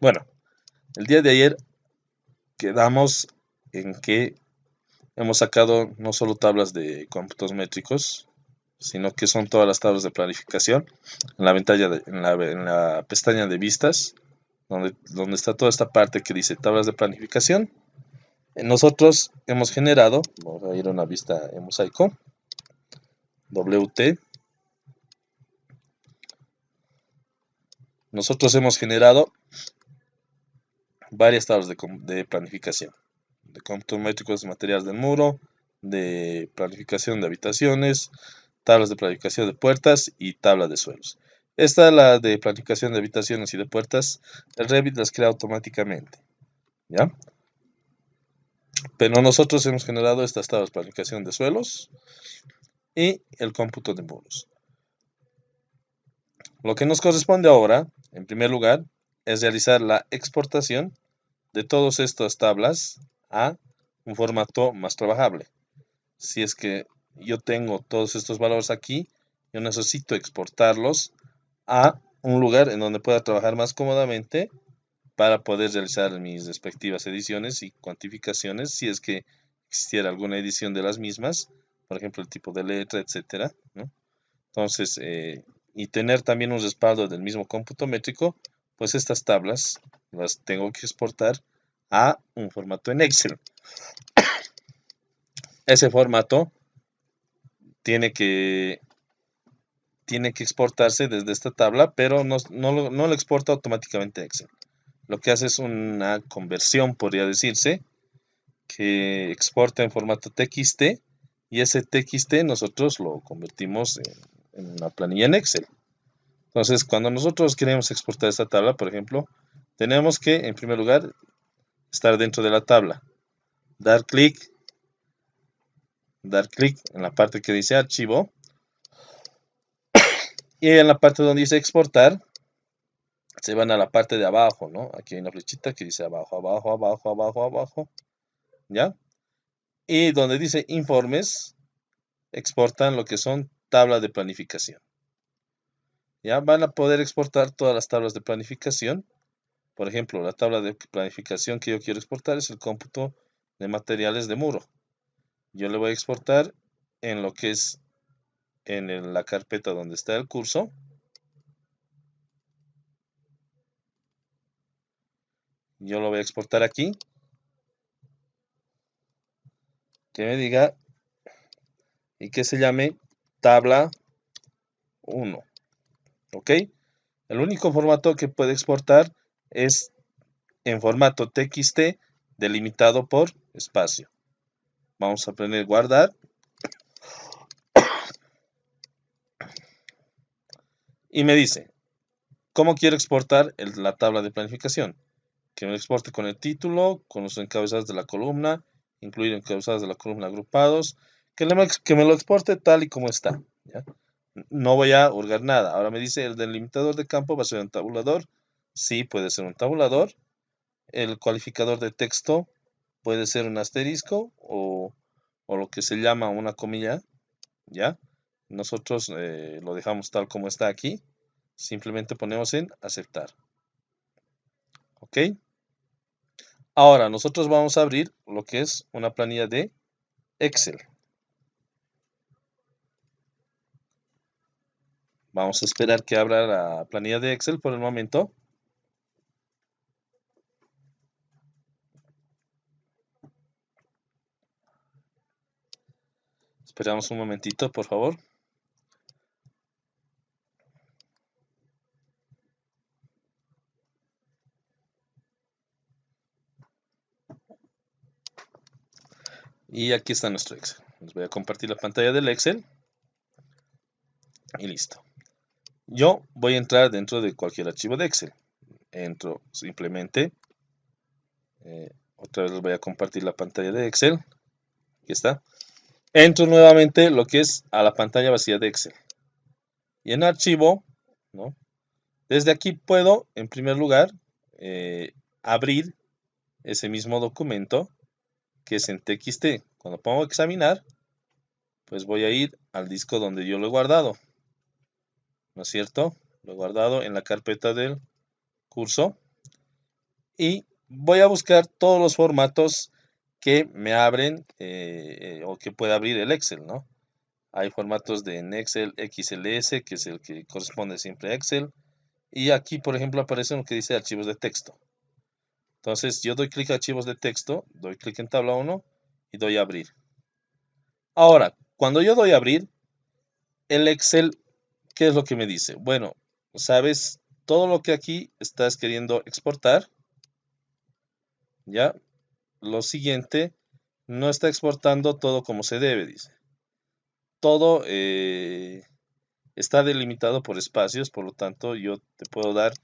Bueno, el día de ayer quedamos en que hemos sacado no solo tablas de cómputos métricos, sino que son todas las tablas de planificación en la en la pestaña de vistas, donde está toda esta parte que dice tablas de planificación. Nosotros hemos generado, vamos a ir a una vista en mosaico, WT. Nosotros hemos generado varias tablas de planificación, de cómputos métricos de materiales del muro, de planificación de habitaciones, tablas de planificación de puertas y tabla de suelos. Esta, la de planificación de habitaciones y de puertas, el Revit las crea automáticamente, ¿ya? Pero nosotros hemos generado estas tablas de planificación de suelos y el cómputo de muros. Lo que nos corresponde ahora, en primer lugar, es realizar la exportación de todas estas tablas a un formato más trabajable. Si es que yo tengo todos estos valores aquí, yo necesito exportarlos a un lugar en donde pueda trabajar más cómodamente para poder realizar mis respectivas ediciones y cuantificaciones si es que existiera alguna edición de las mismas, por ejemplo el tipo de letra, etcétera, ¿no? Entonces, y tener también un respaldo del mismo cómputo métrico, pues estas tablas las tengo que exportar a un formato en Excel. Ese formato tiene que, tiene que exportarse desde esta tabla, pero no lo exporta automáticamente a Excel. Lo que hace es una conversión, podría decirse, que exporta en formato TXT y ese TXT nosotros lo convertimos en una planilla en Excel. Entonces, cuando nosotros queremos exportar esta tabla, por ejemplo, tenemos que, en primer lugar, estar dentro de la tabla, dar clic en la parte que dice archivo y en la parte donde dice exportar, se van a la parte de abajo, ¿no? Aquí hay una flechita que dice abajo, abajo, abajo, abajo, abajo, ¿ya? Y donde dice informes, exportan lo que son tablas de planificación. Ya van a poder exportar todas las tablas de planificación. Por ejemplo, la tabla de planificación que yo quiero exportar es el cómputo de materiales de muro. Yo le voy a exportar en lo que es en la carpeta donde está el curso. Yo lo voy a exportar aquí. Que me diga y que se llame tabla 1. ¿Ok? El único formato que puede exportar es en formato TXT delimitado por espacio. Vamos a poner guardar. Y me dice, ¿cómo quiero exportar la tabla de planificación? Que me lo exporte con el título, con los encabezados de la columna, incluir encabezados de la columna agrupados, que me lo exporte tal y como está. ¿Ya? No voy a hurgar nada. Ahora me dice, el delimitador de campo va a ser un tabulador. Sí, puede ser un tabulador. El cualificador de texto puede ser un asterisco o lo que se llama una comilla, ¿ya? Nosotros lo dejamos tal como está aquí. Simplemente ponemos en aceptar. ¿Ok? Ahora nosotros vamos a abrir lo que es una planilla de Excel. Vamos a esperar que abra la planilla de Excel por el momento. Esperamos un momentito, por favor. Y aquí está nuestro Excel. Les voy a compartir la pantalla del Excel. Y listo. Yo voy a entrar dentro de cualquier archivo de Excel. Entro simplemente. Otra vez les voy a compartir la pantalla de Excel. Aquí está. Entro nuevamente lo que es a la pantalla vacía de Excel. Y en archivo, ¿no? Desde aquí puedo, en primer lugar, abrir ese mismo documento que es en TXT. Cuando pongo examinar, pues voy a ir al disco donde yo lo he guardado. ¿No es cierto? Lo he guardado en la carpeta del curso. y voy a buscar todos los formatos que me abren o que pueda abrir el Excel, ¿no? Hay formatos en Excel XLS, que es el que corresponde siempre a Excel. Y aquí, por ejemplo, aparece lo que dice archivos de texto. Entonces, yo doy clic a archivos de texto, doy clic en tabla 1 y doy a abrir. Ahora, cuando yo doy a abrir, el Excel, ¿qué es lo que me dice? Bueno, sabes, todo lo que aquí estás queriendo exportar, ¿ya? Lo siguiente, no está exportando todo como se debe, dice. Todo está delimitado por espacios, por lo tanto, yo te puedo dar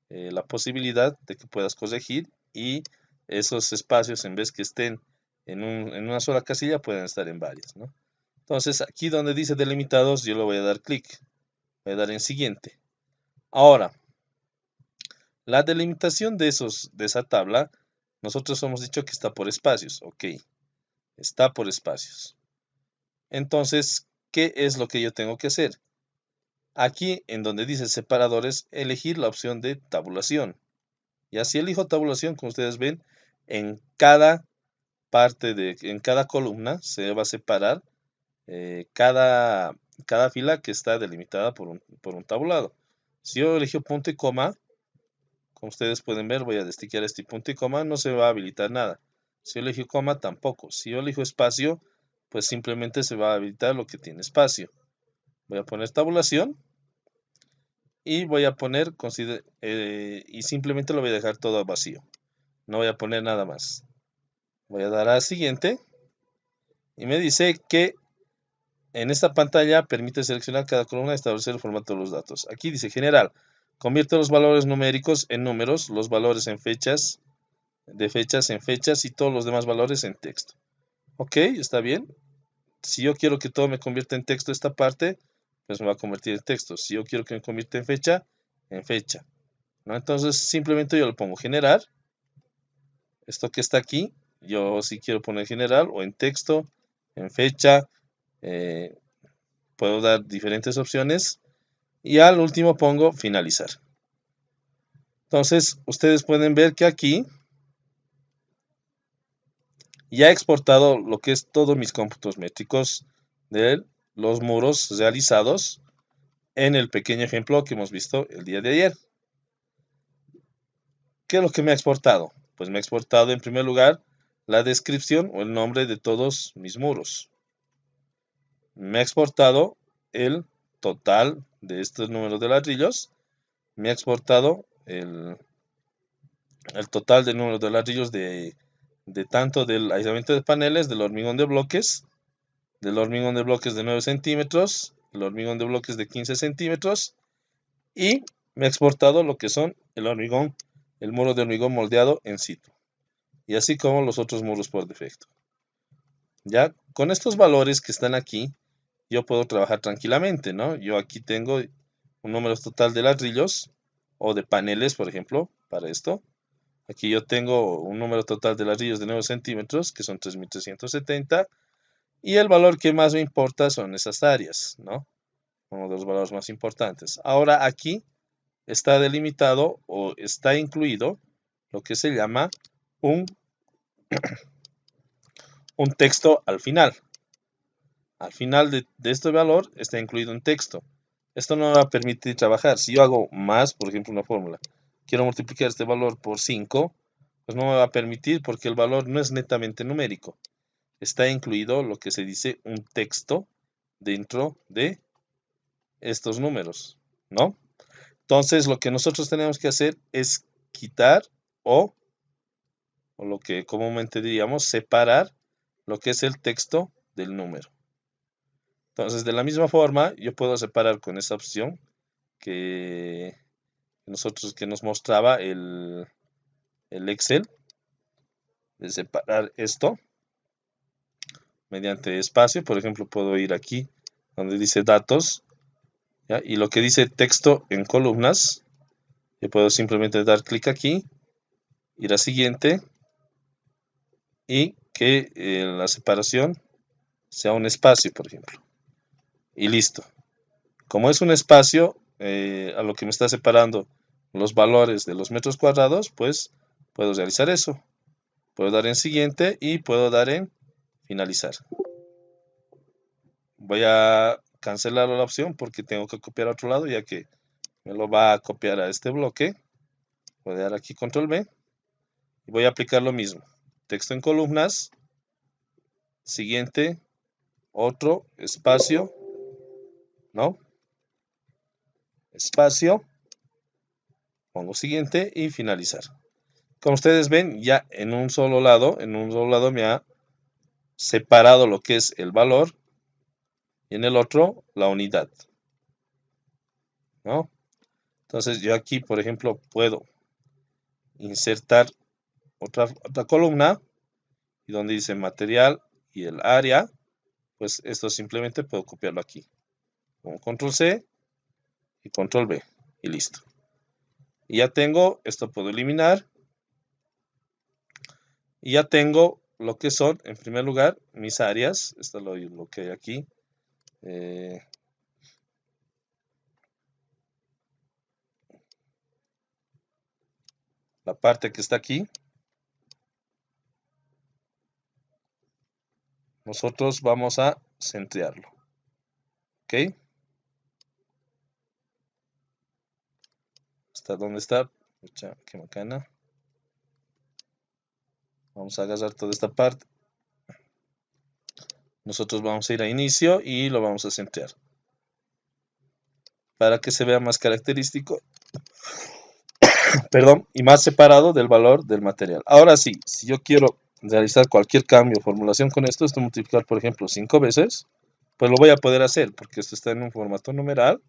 la posibilidad de que puedas corregir y esos espacios, en vez que estén en una sola casilla, pueden estar en varias, ¿no? Entonces, aquí donde dice delimitados, yo le voy a dar clic, voy a dar en siguiente. Ahora, la delimitación de esa tabla, nosotros hemos dicho que está por espacios, ok, está por espacios. Entonces, ¿qué es lo que yo tengo que hacer? Aquí, en donde dice separadores, elegir la opción de tabulación. Y así elijo tabulación, como ustedes ven, en cada en cada columna se va a separar cada fila que está delimitada por un tabulado. Si yo elijo punto y coma, como ustedes pueden ver, voy a destiquear este punto y coma, no se va a habilitar nada. Si yo elijo coma, tampoco. Si yo elijo espacio, pues simplemente se va a habilitar lo que tiene espacio. Voy a poner tabulación y voy a poner, y simplemente lo voy a dejar todo vacío. No voy a poner nada más. Voy a dar a siguiente y me dice que en esta pantalla permite seleccionar cada columna y establecer el formato de los datos. Aquí dice general, convierte los valores numéricos en números, los valores en fechas, de fechas en fechas y todos los demás valores en texto. Ok, está bien. Si yo quiero que todo me convierta en texto esta parte, pues me va a convertir en texto. Si yo quiero que me convierta en fecha. ¿No? Entonces simplemente yo le pongo generar. Esto que está aquí, yo si quiero poner general o en texto, en fecha, eh, puedo dar diferentes opciones y al último pongo finalizar. Entonces ustedes pueden ver que aquí ya he exportado lo que es todos mis cómputos métricos de los muros realizados en el pequeño ejemplo que hemos visto el día de ayer. ¿Qué es lo que me ha exportado? Pues me ha exportado en primer lugar la descripción o el nombre de todos mis muros. Me ha exportado el total de estos números de ladrillos. Me ha exportado el total de números de ladrillos de tanto del aislamiento de paneles, del hormigón de bloques de 9 centímetros, el hormigón de bloques de 15 centímetros y me ha exportado lo que son el muro de hormigón moldeado en situ y así como los otros muros por defecto. Ya con estos valores que están aquí, yo puedo trabajar tranquilamente, ¿no? Yo aquí tengo un número total de ladrillos o de paneles, por ejemplo, para esto. Aquí yo tengo un número total de ladrillos de 9 centímetros, que son 3370. Y el valor que más me importa son esas áreas, ¿no? Uno de los valores más importantes. Ahora aquí está delimitado o está incluido lo que se llama un texto al final. Al final de este valor está incluido un texto. Esto no me va a permitir trabajar. Si yo hago más, por ejemplo, una fórmula, quiero multiplicar este valor por 5, pues no me va a permitir porque el valor no es netamente numérico. Está incluido lo que se dice un texto dentro de estos números, ¿no? Entonces, lo que nosotros tenemos que hacer es quitar o lo que comúnmente diríamos, separar lo que es el texto del número. Entonces, de la misma forma, yo puedo separar con esa opción que nos mostraba el Excel, de separar esto mediante espacio. Por ejemplo, puedo ir aquí donde dice datos, ¿ya? Y lo que dice texto en columnas, yo puedo simplemente dar clic aquí, ir a siguiente y que la separación sea un espacio, por ejemplo. Y listo. Como es un espacio, a lo que me está separando los valores de los metros cuadrados, pues Puedo realizar eso. Puedo dar en siguiente y puedo dar en finalizar. Voy a cancelar la opción porque tengo que copiar a otro lado, ya que me lo va a copiar a este bloque. Voy a dar aquí control B y voy a aplicar lo mismo. Texto en columnas, siguiente, otro, espacio, ¿no? Espacio, pongo siguiente y finalizar. Como ustedes ven, ya en un solo lado me ha separado lo que es el valor y en el otro la unidad, ¿no? Entonces yo aquí, por ejemplo, puedo insertar otra columna y donde dice material y el área, pues esto simplemente puedo copiarlo aquí. Con control C y control V y listo. Y ya tengo, esto puedo eliminar. Y ya tengo lo que son, en primer lugar, mis áreas. Esto es lo que hay aquí. La parte que está aquí. Nosotros vamos a centrarlo. ¿Ok? ¿Hasta dónde está? Pucha, qué bacana. Vamos a agarrar toda esta parte. Nosotros vamos a ir a inicio y lo vamos a centrar. Para que se vea más característico. Perdón, y más separado del valor del material. Ahora sí, si yo quiero realizar cualquier cambio o formulación con esto multiplicar, por ejemplo, 5 veces, pues lo voy a poder hacer porque esto está en un formato numeral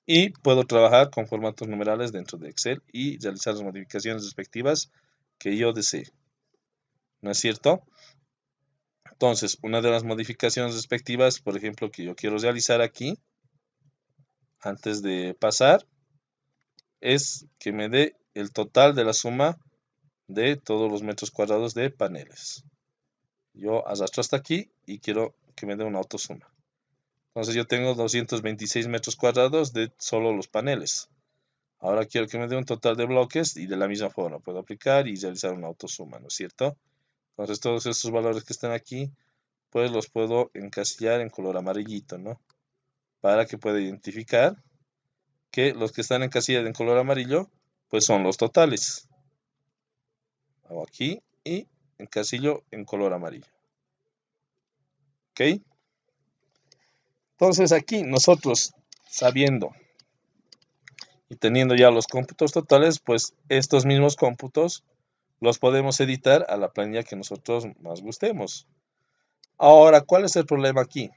y puedo trabajar con formatos numerales dentro de Excel y realizar las modificaciones respectivas que yo desee. ¿No es cierto? Entonces, una de las modificaciones respectivas, por ejemplo, que yo quiero realizar aquí, antes de pasar, es que me dé el total de la suma de todos los metros cuadrados de paneles. Yo arrastro hasta aquí y quiero que me dé una autosuma. Entonces yo tengo 226 metros cuadrados de solo los paneles. Ahora quiero que me dé un total de bloques y de la misma forma puedo aplicar y realizar una autosuma, ¿no es cierto? Entonces todos estos valores que están aquí, pues los puedo encasillar en color amarillito, ¿no? Para que pueda identificar que los que están encasillados en color amarillo, pues son los totales. Hago aquí y encasillo en color amarillo. ¿Ok? Entonces aquí nosotros, sabiendo y teniendo ya los cómputos totales, pues estos mismos cómputos los podemos editar a la planilla que nosotros más gustemos. Ahora, ¿cuál es el problema aquí?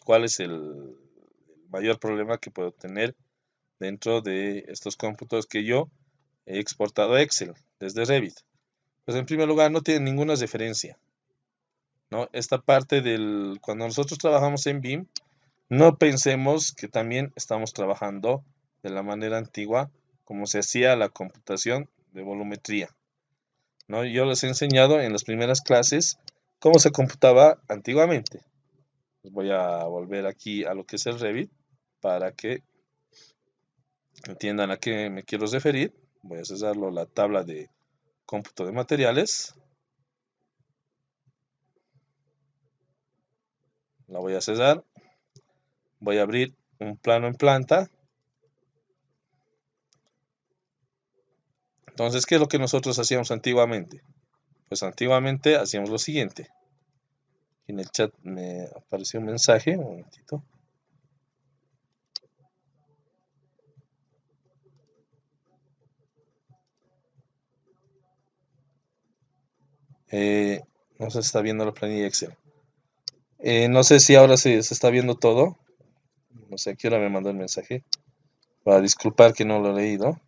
¿Cuál es el mayor problema que puedo tener dentro de estos cómputos que yo he exportado a Excel desde Revit? Pues en primer lugar no tiene ninguna referencia, ¿no? Esta parte cuando nosotros trabajamos en BIM, no pensemos que también estamos trabajando de la manera antigua como se hacía la computación de volumetría, ¿no? Yo les he enseñado en las primeras clases cómo se computaba antiguamente. Voy a volver aquí a lo que es el Revit para que entiendan a qué me quiero referir. Voy a cesarlo la tabla de cómputo de materiales. La voy a cesar. Voy a abrir un plano en planta. Entonces, ¿qué es lo que nosotros hacíamos antiguamente? Pues antiguamente hacíamos lo siguiente. En el chat me apareció un mensaje, un momentito. No se está viendo la planilla Excel. No sé si ahora se está viendo todo. No sé a qué hora me mandó el mensaje. Para disculpar que no lo he leído.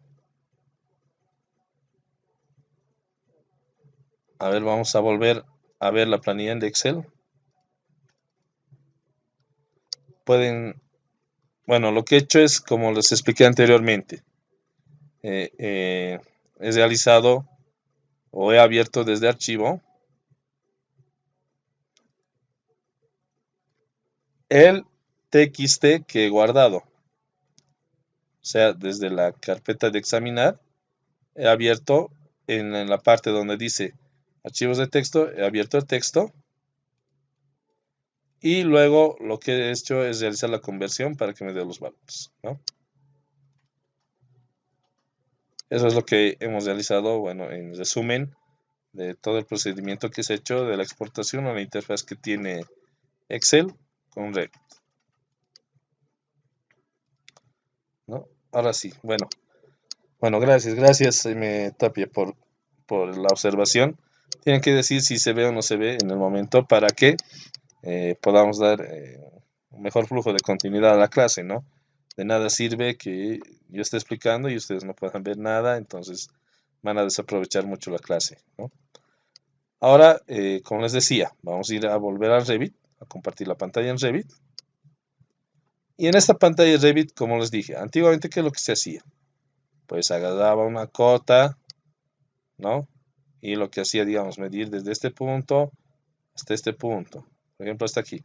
A ver, vamos a volver a ver la planilla de Excel. Bueno, lo que he hecho es, como les expliqué anteriormente, he realizado o he abierto desde archivo el TXT que he guardado. O sea, desde la carpeta de examinar he abierto en la parte donde dice archivos de texto, he abierto el texto y luego lo que he hecho es realizar la conversión para que me dé los valores, ¿no? Eso es lo que hemos realizado, bueno, en resumen de todo el procedimiento que se ha hecho de la exportación a la interfaz que tiene Excel con Revit, ¿no? Ahora sí, bueno, gracias, me Tapia, por la observación. Tienen que decir si se ve o no se ve en el momento para que podamos dar un mejor flujo de continuidad a la clase, ¿no? De nada sirve que yo esté explicando y ustedes no puedan ver nada, entonces van a desaprovechar mucho la clase, ¿no? Ahora, como les decía, vamos a ir a volver al Revit, a compartir la pantalla en Revit. Y en esta pantalla de Revit, como les dije, antiguamente, ¿qué es lo que se hacía? Pues agarraba una cota, ¿no? Y lo que hacía, digamos, medir desde este punto hasta este punto. Por ejemplo, hasta aquí.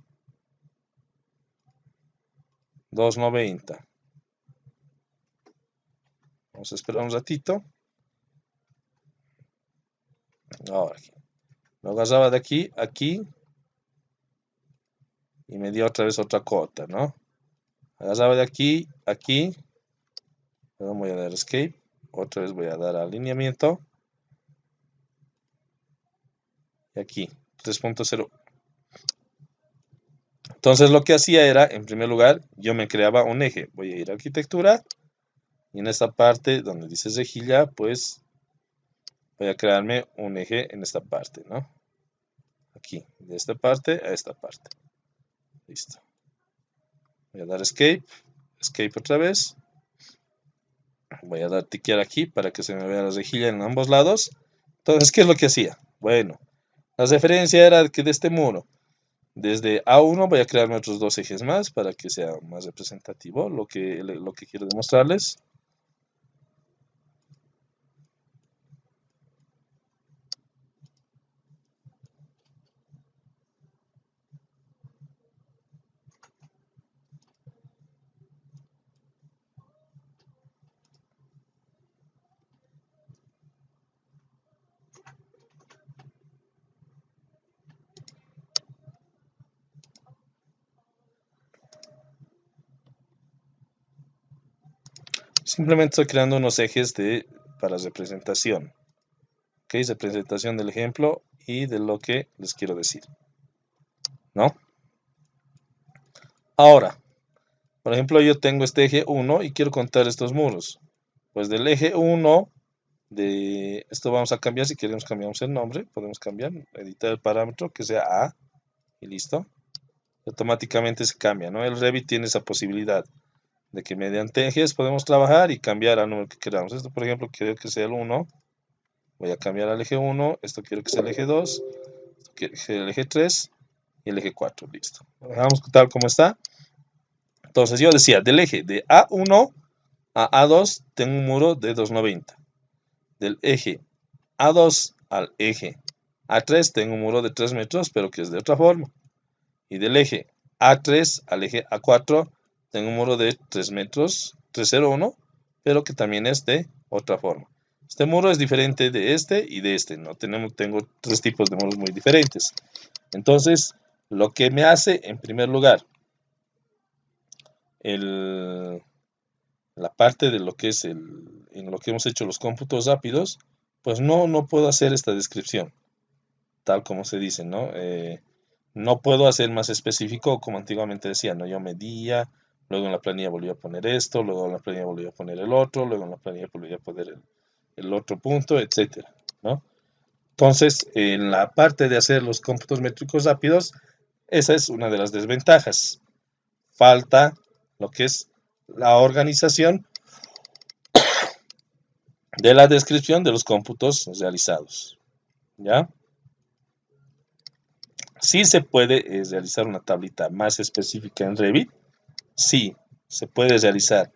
290. Vamos a esperar un ratito. Ahora aquí. Lo agarraba de aquí a aquí y me dio otra vez otra cota, ¿no? Agarraba de aquí a aquí. Luego voy a dar escape. Otra vez voy a dar alineamiento. Y aquí, 3.0. Entonces lo que hacía era, en primer lugar, yo me creaba un eje. Voy a ir a arquitectura. Y en esta parte donde dice rejilla, pues voy a crearme un eje en esta parte, ¿no? Aquí, de esta parte a esta parte. Listo. Voy a dar escape. Escape otra vez. Voy a dar tiquear aquí para que se me vea la rejilla en ambos lados. Entonces, ¿qué es lo que hacía? Bueno, la referencia era que de este muro, desde A1 voy a crearme otros dos ejes más para que sea más representativo lo que quiero demostrarles. Simplemente estoy creando unos ejes para representación. ¿Ok? Representación del ejemplo y de lo que les quiero decir, ¿no? Ahora, por ejemplo, yo tengo este eje 1 y quiero contar estos muros. Pues del eje 1, de esto vamos a cambiar, si queremos cambiamos el nombre, podemos cambiar, editar el parámetro que sea A y listo. Automáticamente se cambia, ¿no? El Revit tiene esa posibilidad de que mediante ejes podemos trabajar y cambiar al número que queramos. Esto, por ejemplo, quiero que sea el 1. Voy a cambiar al eje 1. Esto quiero que sea el eje 2. Esto quiero que sea el eje 3. Y el eje 4. Listo. Lo dejamos tal como está. Entonces yo decía, del eje de A1 a A2 tengo un muro de 290. Del eje A2 al eje A3 tengo un muro de 3 metros, pero que es de otra forma. Y del eje A3 al eje A4 tengo un muro de 3 metros, 301, pero que también es de otra forma. Este muro es diferente de este y de este. No tengo tres tipos de muros muy diferentes. Entonces, lo que me hace, en primer lugar, la parte de lo que es en lo que hemos hecho los cómputos rápidos, pues no puedo hacer esta descripción, tal como se dice, ¿no? No puedo hacer más específico como antiguamente decía, ¿no? Yo medía, luego en la planilla volví a poner esto, luego en la planilla volví a poner el otro, luego en la planilla volví a poner el otro punto, etcétera, ¿no? Entonces, en la parte de hacer los cómputos métricos rápidos, esa es una de las desventajas. Falta lo que es la organización de la descripción de los cómputos realizados, ¿ya? Sí se puede realizar una tablita más específica en Revit, sí, se puede realizar.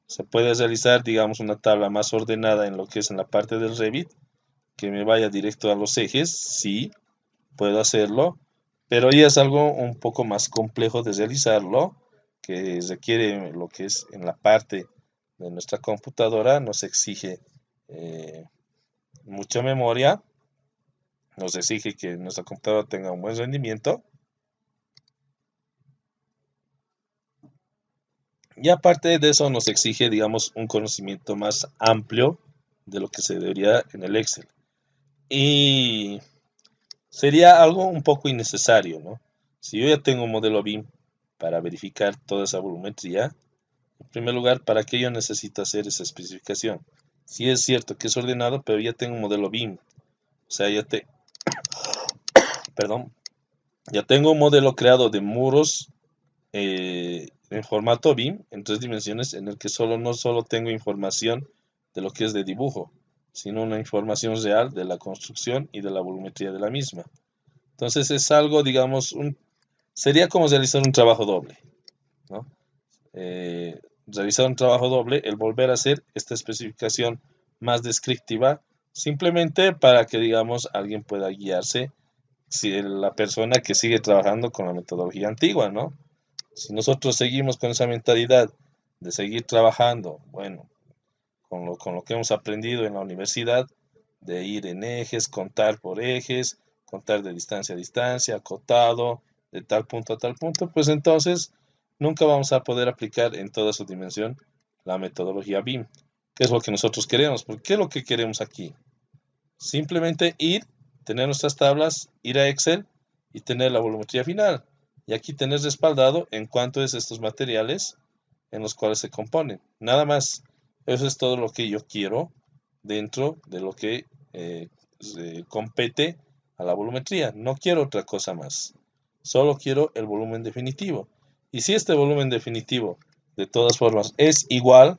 Se puede realizar, digamos, una tabla más ordenada en lo que es en la parte del Revit, que me vaya directo a los ejes, sí, puedo hacerlo, pero ya es algo un poco más complejo de realizarlo, que requiere lo que es en la parte de nuestra computadora, nos exige mucha memoria, nos exige que nuestra computadora tenga un buen rendimiento. Y aparte de eso nos exige, digamos, un conocimiento más amplio de lo que se debería en el Excel. Y sería algo un poco innecesario, ¿no? Si yo ya tengo un modelo BIM para verificar toda esa volumetría, en primer lugar, ¿para qué yo necesito hacer esa especificación? Sí es cierto que es ordenado, pero ya tengo un modelo BIM. O sea, perdón, ya tengo un modelo creado de muros en formato BIM en 3 dimensiones en el que no solo tengo información de lo que es de dibujo, sino una información real de la construcción y de la volumetría de la misma. Entonces es algo, digamos, sería como realizar un trabajo doble, ¿no? Realizar un trabajo doble, el volver a hacer esta especificación más descriptiva, simplemente para que, digamos, alguien pueda guiarse, si la persona que sigue trabajando con la metodología antigua, ¿no? Si nosotros seguimos con esa mentalidad de seguir trabajando, bueno, con lo que hemos aprendido en la universidad, de ir en ejes, contar por ejes, contar de distancia a distancia, acotado, de tal punto a tal punto, pues entonces nunca vamos a poder aplicar en toda su dimensión la metodología BIM, que es lo que nosotros queremos. ¿Por qué es lo que queremos aquí? Simplemente ir, tener nuestras tablas, ir a Excel y tener la volumetría final. Y aquí tener respaldado en cuánto es estos materiales en los cuales se componen. Nada más. Eso es todo lo que yo quiero dentro de lo que compete a la volumetría. No quiero otra cosa más. Solo quiero el volumen definitivo. Y si este volumen definitivo de todas formas es igual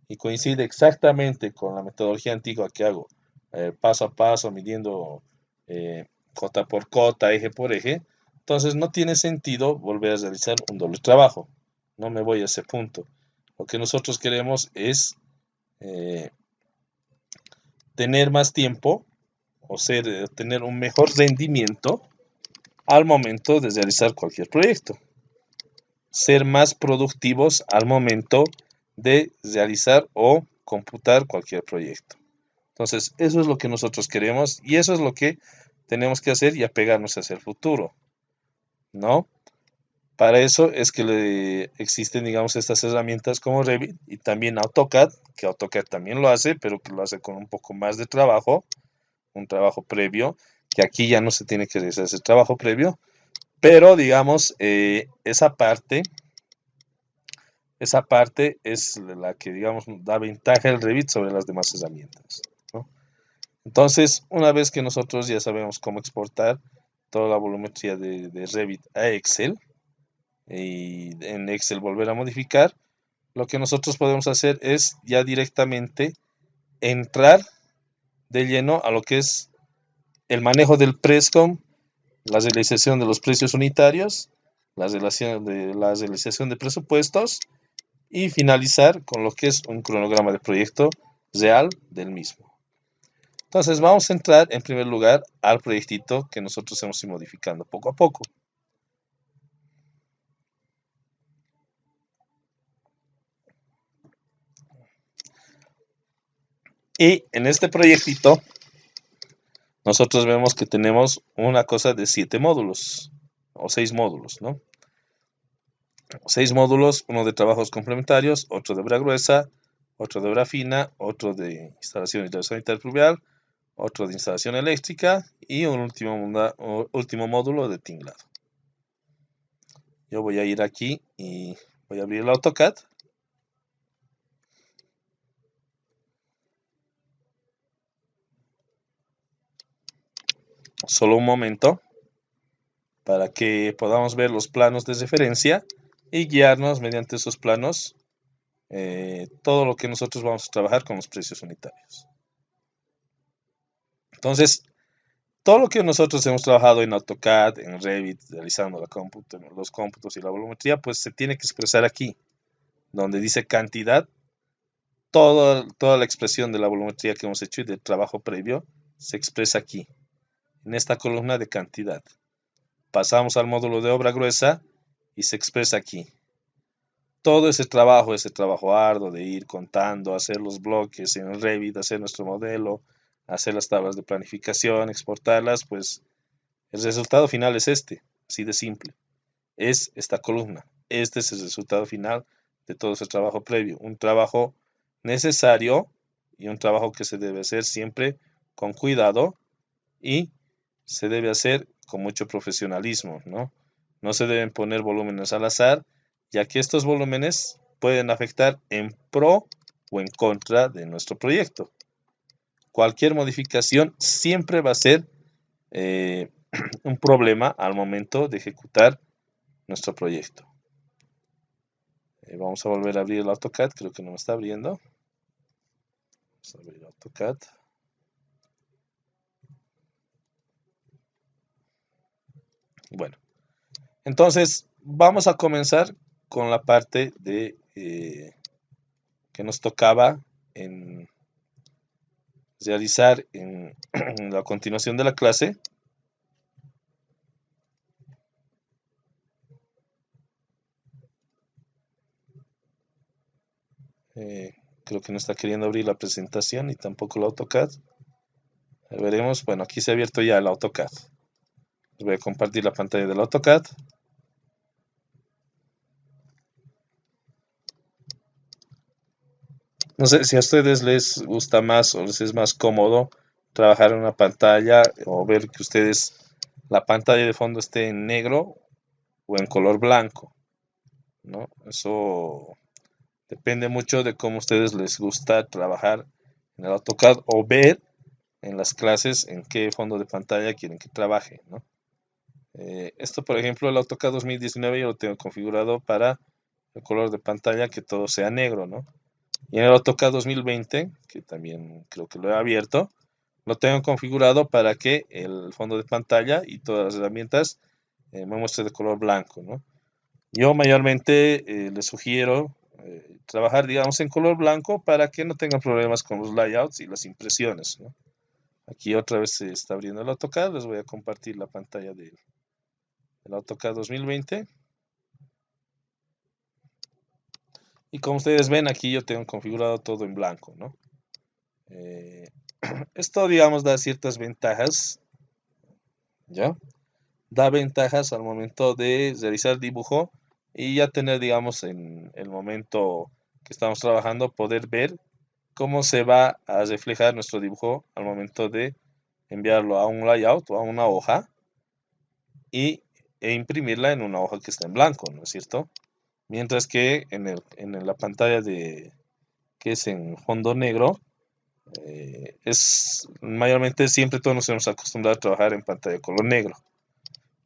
y coincide exactamente con la metodología antigua que hago, paso a paso, midiendo cota por cota, eje por eje, entonces no tiene sentido volver a realizar un doble trabajo. No me voy a ese punto. Lo que nosotros queremos es eh, tener más tiempo o tener un mejor rendimiento al momento de realizar cualquier proyecto. Ser más productivos al momento de realizar o computar cualquier proyecto. Entonces, eso es lo que nosotros queremos y eso es lo que tenemos que hacer y apegarnos hacia el futuro, ¿no? Para eso es que existen, digamos, estas herramientas como Revit y también AutoCAD, que AutoCAD también lo hace, pero que lo hace con un poco más de trabajo, un trabajo previo, que aquí ya no se tiene que realizar ese trabajo previo, pero digamos, esa parte es la que, digamos, da ventaja al Revit sobre las demás herramientas, ¿no? Entonces, una vez que nosotros ya sabemos cómo exportar toda la volumetría de Revit a Excel, y en Excel volver a modificar, lo que nosotros podemos hacer es ya directamente entrar de lleno a lo que es el manejo del Prescom, la realización de los precios unitarios, la realización de presupuestos y finalizar con lo que es un cronograma de proyecto real del mismo. Entonces vamos a entrar en primer lugar al proyectito que nosotros hemos ido modificando poco a poco. Y en este proyectito nosotros vemos que tenemos una cosa de 7 módulos o 6 módulos, ¿no? 6 módulos, uno de trabajos complementarios, otro de obra gruesa, otro de obra fina, otro de instalación hidrosanitaria pluvial, otro de instalación eléctrica y un último módulo de tinglado. Yo voy a ir aquí y voy a abrir el AutoCAD. Solo un momento para que podamos ver los planos de referencia y guiarnos mediante esos planos todo lo que nosotros vamos a trabajar con los precios unitarios. Entonces, todo lo que nosotros hemos trabajado en AutoCAD, en Revit, realizando los cómputos y la volumetría, pues se tiene que expresar aquí, donde dice cantidad. Toda la expresión de la volumetría que hemos hecho y del trabajo previo se expresa aquí, en esta columna de cantidad. Pasamos al módulo de obra gruesa y se expresa aquí. todo ese trabajo arduo de ir contando, hacer los bloques en Revit, hacer nuestro modelo, hacer las tablas de planificación, exportarlas, pues el resultado final es este, así de simple. Es esta columna. Este es el resultado final de todo ese trabajo previo. Un trabajo necesario y un trabajo que se debe hacer siempre con cuidado y se debe hacer con mucho profesionalismo, ¿no? No se deben poner volúmenes al azar, ya que estos volúmenes pueden afectar en pro o en contra de nuestro proyecto. Cualquier modificación siempre va a ser un problema al momento de ejecutar nuestro proyecto. Vamos a volver a abrir el AutoCAD, creo que no me está abriendo. Vamos a abrir AutoCAD. Bueno, entonces vamos a comenzar con la parte de que nos tocaba en realizar en la continuación de la clase. Creo que no está queriendo abrir la presentación y tampoco el AutoCAD. Veremos, bueno, aquí se ha abierto ya el AutoCAD. Les voy a compartir la pantalla del AutoCAD. No sé si a ustedes les gusta más o les es más cómodo trabajar en una pantalla o ver que ustedes la pantalla de fondo esté en negro o en color blanco, ¿no? Eso depende mucho de cómo a ustedes les gusta trabajar en el AutoCAD o ver en las clases en qué fondo de pantalla quieren que trabaje, ¿no? Esto, por ejemplo, el AutoCAD 2019 yo lo tengo configurado para el color de pantalla que todo sea negro, ¿no? Y en el AutoCAD 2020, que también creo que lo he abierto, lo tengo configurado para que el fondo de pantalla y todas las herramientas me muestre de color blanco, ¿no? Yo mayormente les sugiero trabajar, digamos, en color blanco para que no tengan problemas con los layouts y las impresiones, ¿no? Aquí otra vez se está abriendo el AutoCAD, les voy a compartir la pantalla del AutoCAD 2020. Y como ustedes ven, aquí yo tengo configurado todo en blanco, ¿no? Esto, digamos, da ciertas ventajas, ¿ya? Da ventajas al momento de realizar el dibujo y ya tener, digamos, en el momento que estamos trabajando, poder ver cómo se va a reflejar nuestro dibujo al momento de enviarlo a un layout o a una hoja e imprimirla en una hoja que está en blanco, ¿no es cierto? Mientras que en la pantalla que es en fondo negro, es mayormente siempre todos nos hemos acostumbrado a trabajar en pantalla de color negro.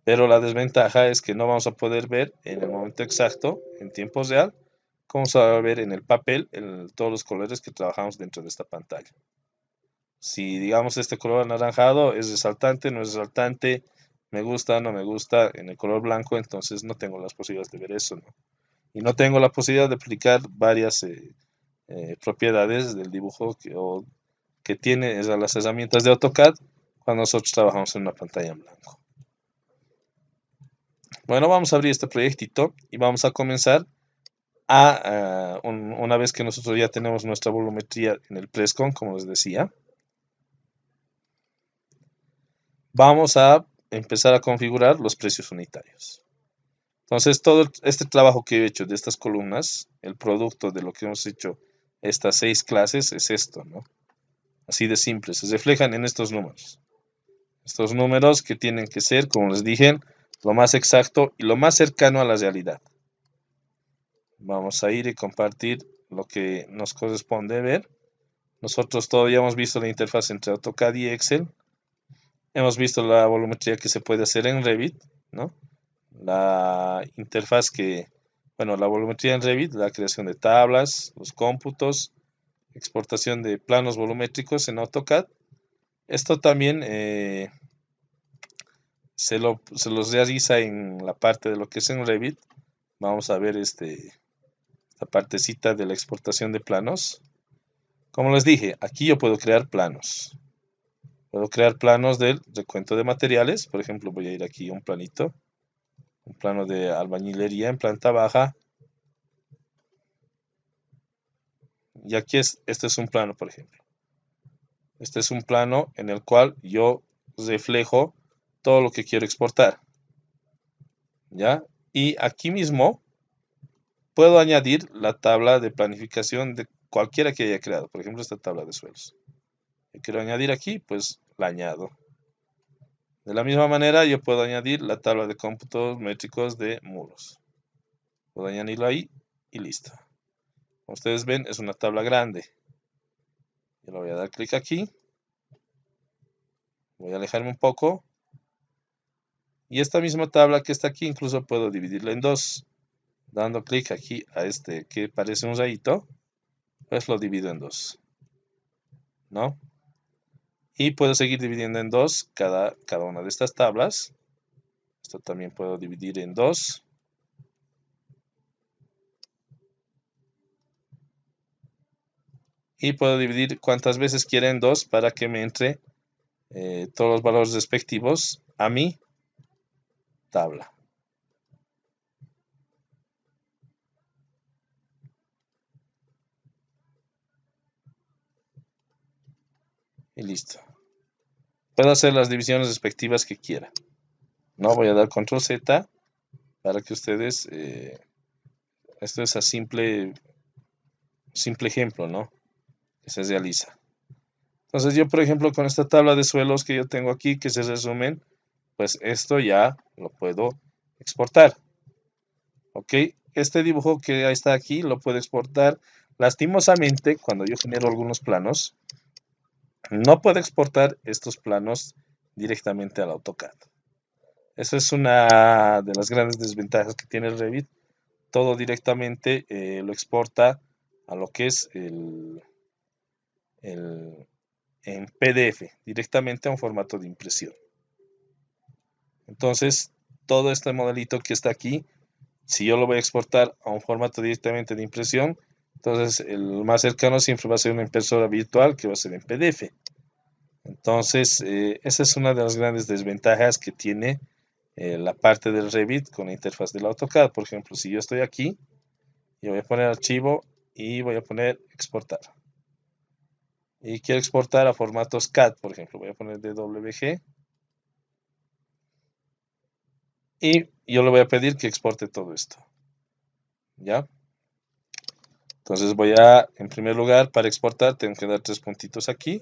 Pero la desventaja es que no vamos a poder ver en el momento exacto, en tiempo real, cómo se va a ver en el papel todos los colores que trabajamos dentro de esta pantalla. Si digamos este color anaranjado es resaltante, no es resaltante, me gusta, no me gusta, en el color blanco, entonces no tengo las posibilidades de ver eso, ¿no? Y no tengo la posibilidad de aplicar varias propiedades del dibujo que tiene las herramientas de AutoCAD cuando nosotros trabajamos en una pantalla en blanco. Bueno, vamos a abrir este proyectito y vamos a comenzar una vez que nosotros ya tenemos nuestra volumetría en el Presscon, como les decía, vamos a empezar a configurar los precios unitarios. Entonces, todo este trabajo que he hecho de estas columnas, el producto de lo que hemos hecho estas 6 clases es esto, ¿no? Así de simple, se reflejan en estos números. Estos números que tienen que ser, como les dije, lo más exacto y lo más cercano a la realidad. Vamos a ir y compartir lo que nos corresponde ver. Nosotros todavía hemos visto la interfaz entre AutoCAD y Excel. Hemos visto la volumetría que se puede hacer en Revit, ¿no? La interfaz la volumetría en Revit, la creación de tablas, los cómputos, exportación de planos volumétricos en AutoCAD. Esto también se los realiza en la parte de lo que es en Revit. Vamos a ver esta partecita de la exportación de planos. Como les dije, aquí yo puedo crear planos. Puedo crear planos del recuento de materiales. Por ejemplo, voy a ir aquí a un planito. Un plano de albañilería en planta baja. Y aquí este es un plano, por ejemplo. Este es un plano en el cual yo reflejo todo lo que quiero exportar. ¿Ya? Y aquí mismo puedo añadir la tabla de planificación de cualquiera que haya creado. Por ejemplo, esta tabla de suelos. Yo quiero añadir aquí, pues la añado. De la misma manera, yo puedo añadir la tabla de cómputos métricos de muros. Puedo añadirlo ahí y listo. Como ustedes ven, es una tabla grande. Yo le voy a dar clic aquí. Voy a alejarme un poco. Y esta misma tabla que está aquí, incluso puedo dividirla en dos. Dando clic aquí a este que parece un rayito, pues lo divido en dos. ¿No? Y puedo seguir dividiendo en dos cada una de estas tablas. Esto también puedo dividir en dos. Y puedo dividir cuantas veces quiera en dos para que me entre todos los valores respectivos a mi tabla. Y listo. Puedo hacer las divisiones respectivas que quiera. No voy a dar control Z para que ustedes, esto es a simple ejemplo, ¿no? Que se realiza. Entonces yo, por ejemplo, con esta tabla de suelos que yo tengo aquí, que se resumen, pues esto ya lo puedo exportar. ¿Ok? Este dibujo que está aquí lo puedo exportar. Lastimosamente, cuando yo genero algunos planos, no puedo exportar estos planos directamente al AutoCAD. Esa es una de las grandes desventajas que tiene el Revit. Todo directamente lo exporta a lo que es en PDF, directamente a un formato de impresión. Entonces, todo este modelito que está aquí, si yo lo voy a exportar a un formato directamente de impresión, entonces el más cercano siempre va a ser una impresora virtual que va a ser en PDF. Entonces, esa es una de las grandes desventajas que tiene la parte del Revit con la interfaz del AutoCAD. Por ejemplo, si yo estoy aquí, yo voy a poner archivo y voy a poner exportar. Y quiero exportar a formatos CAD, por ejemplo, voy a poner DWG. Y yo le voy a pedir que exporte todo esto. ¿Ya? Entonces voy a, en primer lugar, para exportar, tengo que dar 3 puntitos aquí.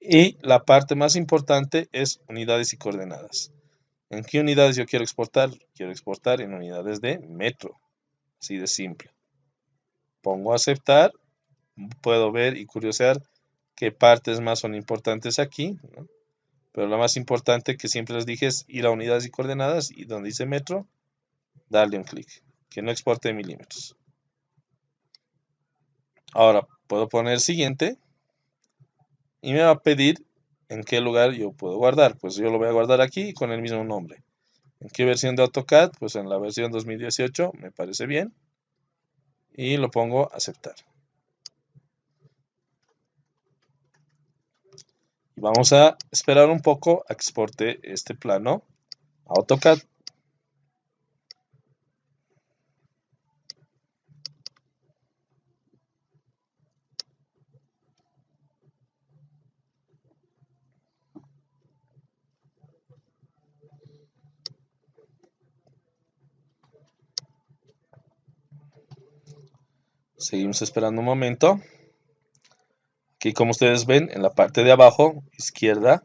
Y la parte más importante es unidades y coordenadas. ¿En qué unidades yo quiero exportar? Quiero exportar en unidades de metro. Así de simple. Pongo aceptar. Puedo ver y curiosear qué partes más son importantes aquí, ¿no? Pero la más importante que siempre les dije es ir a unidades y coordenadas y donde dice metro, darle un clic. Que no exporte milímetros. Ahora puedo poner siguiente y me va a pedir en qué lugar yo puedo guardar. Pues yo lo voy a guardar aquí con el mismo nombre. ¿En qué versión de AutoCAD? Pues en la versión 2018 me parece bien. Y lo pongo a aceptar. Y vamos a esperar un poco a que exporte este plano a AutoCAD. Seguimos esperando un momento. Aquí, como ustedes ven, en la parte de abajo izquierda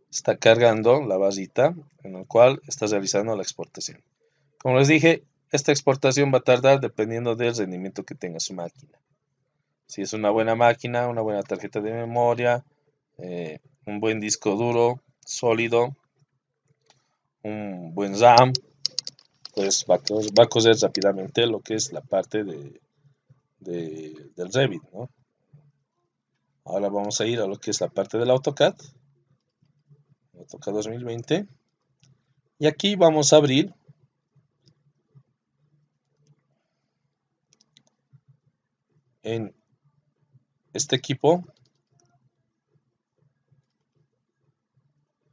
está cargando la barrita en la cual está realizando la exportación. Como les dije, esta exportación va a tardar dependiendo del rendimiento que tenga su máquina. Si es una buena máquina, una buena tarjeta de memoria, un buen disco duro sólido, un buen RAM, pues va a correr rápidamente lo que es la parte del Revit, ¿no? Ahora vamos a ir a lo que es la parte del AutoCAD 2020. Y aquí vamos a abrir en este equipo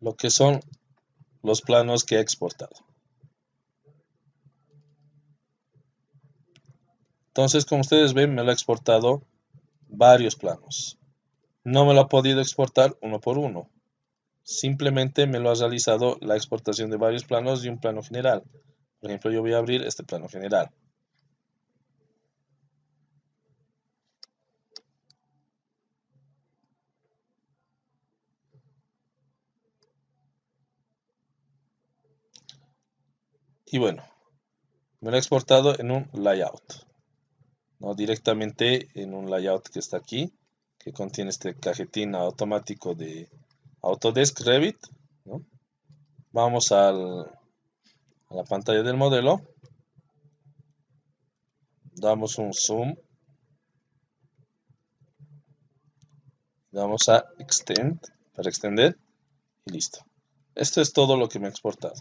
lo que son los planos que he exportado. Entonces, como ustedes ven, me lo ha exportado varios planos. No me lo ha podido exportar uno por uno. Simplemente me lo ha realizado la exportación de varios planos y un plano general. Por ejemplo, yo voy a abrir este plano general. Y bueno, me lo ha exportado en un layout. No directamente en un layout que está aquí, que contiene este cajetín automático de Autodesk Revit, ¿no? Vamos a la pantalla del modelo, damos un zoom, damos a extend para extender y listo. Esto es todo lo que me ha exportado.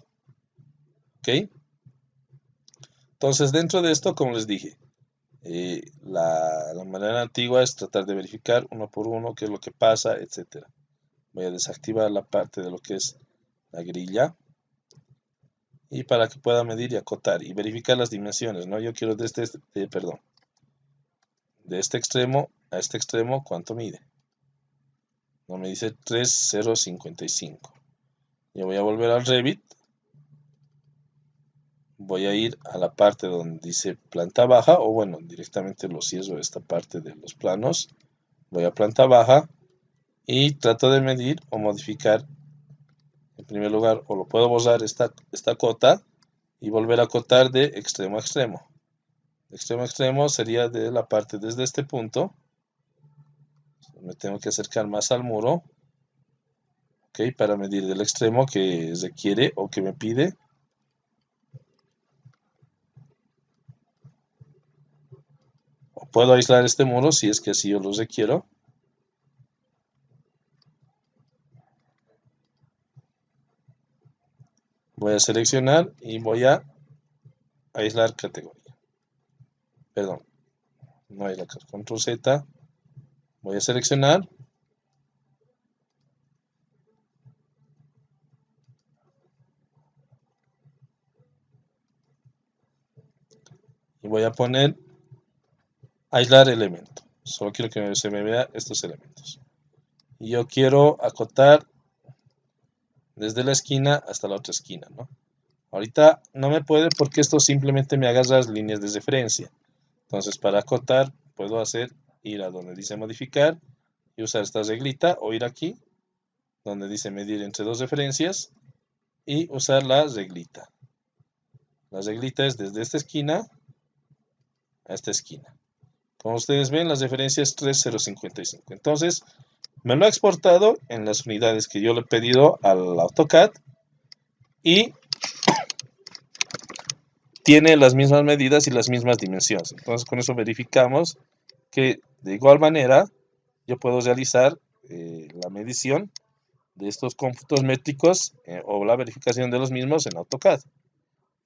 ¿Ok? Entonces dentro de esto, como les dije, la manera antigua es tratar de verificar uno por uno qué es lo que pasa, etc. Voy a desactivar la parte de lo que es la grilla. Y para que pueda medir y acotar y verificar las dimensiones, ¿no? Yo quiero de este extremo a este extremo cuánto mide. No me dice 3055. Yo voy a volver al Revit. Voy a ir a la parte donde dice planta baja, o bueno, directamente lo cierro esta parte de los planos. Voy a planta baja y trato de medir o modificar, en primer lugar, o lo puedo borrar esta cota y volver a acotar de extremo a extremo. De extremo a extremo sería de la parte desde este punto. Me tengo que acercar más al muro, ¿ok? Para medir del extremo que requiere o que me pide. O puedo aislar este muro si es que así yo lo requiero. Voy a seleccionar y voy a aislar categoría. Perdón, no aislar, control Z. Voy a seleccionar. Y voy a poner aislar elemento. Solo quiero que se me vea estos elementos. Y yo quiero acotar desde la esquina hasta la otra esquina, ¿no? Ahorita no me puede porque esto simplemente me agarra las líneas de referencia. Entonces, para acotar, puedo ir a donde dice modificar y usar esta reglita, o ir aquí, donde dice medir entre dos referencias, y usar la reglita. La reglita es desde esta esquina a esta esquina. Como ustedes ven, las referencias 3055. Entonces, me lo ha exportado en las unidades que yo le he pedido al AutoCAD y tiene las mismas medidas y las mismas dimensiones. Entonces, con eso verificamos que de igual manera yo puedo realizar la medición de estos cómputos métricos o la verificación de los mismos en AutoCAD.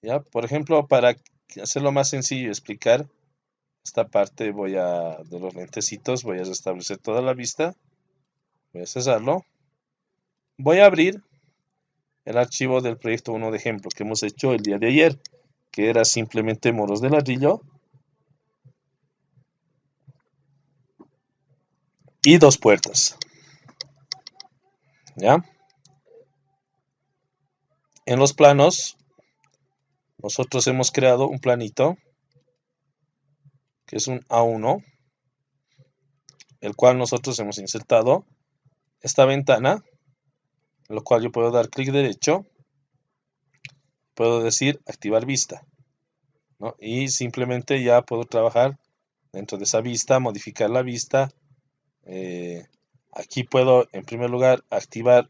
¿Ya? Por ejemplo, para hacerlo más sencillo y explicar esta parte de los lentecitos, voy a restablecer toda la vista, voy a cerrarlo, voy a abrir el archivo del proyecto 1 de ejemplo que hemos hecho el día de ayer, que era simplemente muros de ladrillo y dos puertas. ¿Ya? En los planos, nosotros hemos creado un planito que es un A1, el cual nosotros hemos insertado esta ventana, en lo cual yo puedo dar clic derecho, puedo decir activar vista, ¿no? Y simplemente ya puedo trabajar dentro de esa vista, modificar la vista. Aquí puedo en primer lugar activar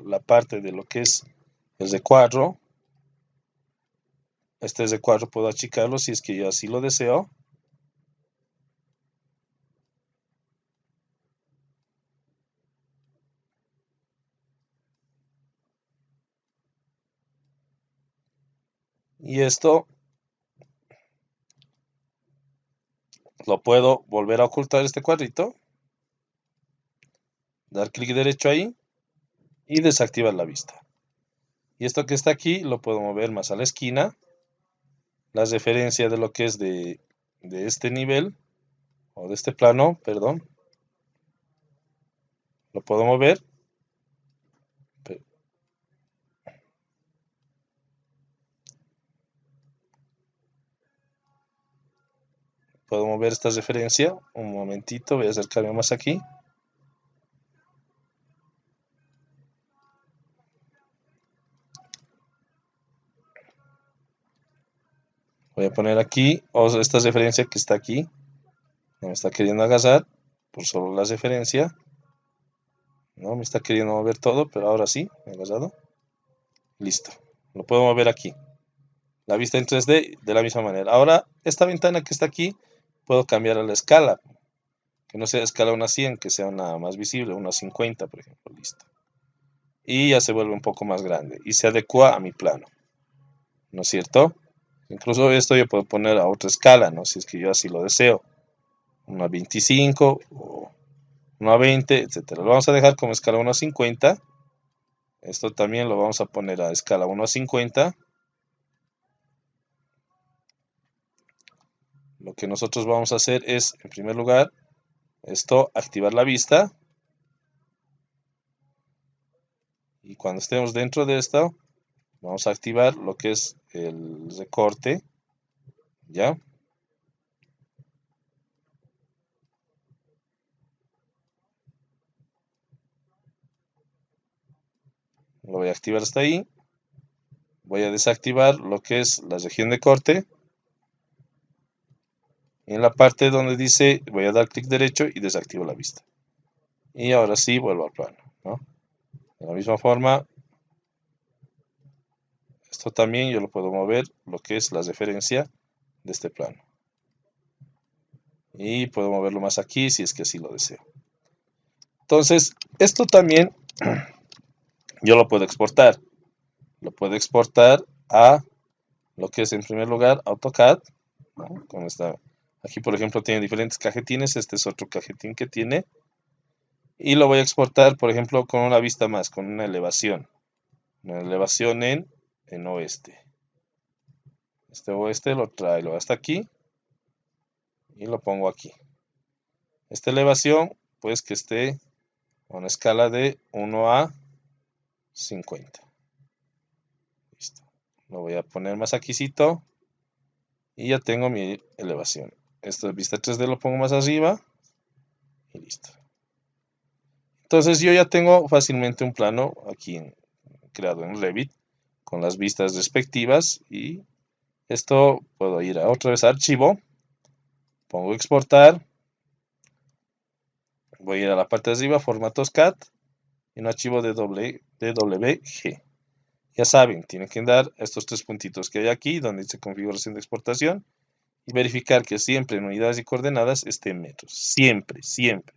la parte de lo que es el recuadro. Este recuadro puedo achicarlo si es que yo así lo deseo. Y esto lo puedo volver a ocultar este cuadrito, dar clic derecho ahí y desactivar la vista. Y esto que está aquí lo puedo mover más a la esquina. La referencia de lo que es de de este nivel, o de este plano, perdón, lo puedo mover. Puedo mover esta referencia. Un momentito, voy a acercarme más aquí. Voy a poner aquí esta referencia que está aquí. No me está queriendo agarrar por solo la referencia. No me está queriendo mover todo, pero ahora sí, me ha agarrado. Listo. Lo puedo mover aquí. La vista en 3D de la misma manera. Ahora, esta ventana que está aquí, puedo cambiar a la escala. Que no sea escala una 100, que sea una más visible, una 50, por ejemplo. Listo. Y ya se vuelve un poco más grande. Y se adecua a mi plano. ¿No es cierto? Incluso esto yo puedo poner a otra escala, ¿no? Si es que yo así lo deseo. Una 25 o una 20, etcétera. Lo vamos a dejar como escala 1:50. Esto también lo vamos a poner a escala 1:50. Lo que nosotros vamos a hacer es, en primer lugar, activar la vista. Y cuando estemos dentro de esto, vamos a activar lo que es el recorte. ¿Ya? Lo voy a activar hasta ahí. Voy a desactivar lo que es la región de corte. Y en la parte donde dice, voy a dar clic derecho y desactivo la vista. Y ahora sí vuelvo al plano, ¿no? De la misma forma, esto también yo lo puedo mover, lo que es la referencia de este plano. Y puedo moverlo más aquí si es que así lo deseo. Entonces, esto también yo lo puedo exportar. Lo puedo exportar a lo que es en primer lugar AutoCAD, ¿no? Con esta, aquí por ejemplo tiene diferentes cajetines, este es otro cajetín que tiene. Y lo voy a exportar, por ejemplo, con una vista más, con una elevación. Una elevación en oeste. Este oeste lo traigo hasta aquí. Y lo pongo aquí. Esta elevación, pues que esté a una escala de 1:50. Listo. Lo voy a poner más aquícito. Y ya tengo mi elevación. Esta vista 3D lo pongo más arriba. Y listo. Entonces yo ya tengo fácilmente un plano aquí creado en Revit con las vistas respectivas. Y esto puedo ir a otra vez a archivo. Pongo exportar. Voy a ir a la parte de arriba, formatos CAD. Y un archivo de DWG. Ya saben, tienen que dar estos tres puntitos que hay aquí, donde dice configuración de exportación, y verificar que siempre en unidades y coordenadas esté en metros. Siempre, siempre.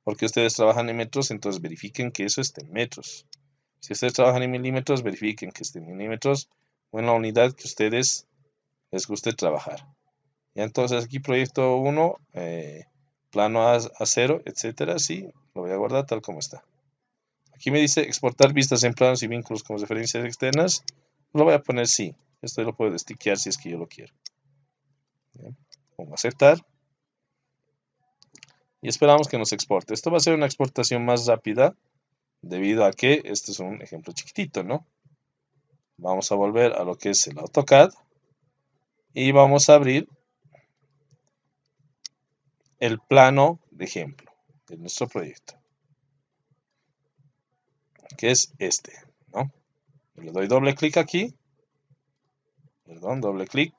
Porque ustedes trabajan en metros, entonces verifiquen que eso esté en metros. Si ustedes trabajan en milímetros, verifiquen que esté en milímetros o en la unidad que ustedes les guste trabajar. Ya entonces aquí proyecto 1, plano A0, etcétera. Sí, lo voy a guardar tal como está. Aquí me dice exportar vistas en planos y vínculos como referencias externas. Lo voy a poner sí. Esto lo puedo destiquear si es que yo lo quiero. Bien. Pongo aceptar. Y esperamos que nos exporte. Esto va a ser una exportación más rápida debido a que este es un ejemplo chiquitito, ¿no? Vamos a volver a lo que es el AutoCAD y vamos a abrir el plano de ejemplo de nuestro proyecto, que es este, ¿no? Le doy doble clic aquí, perdón, doble clic.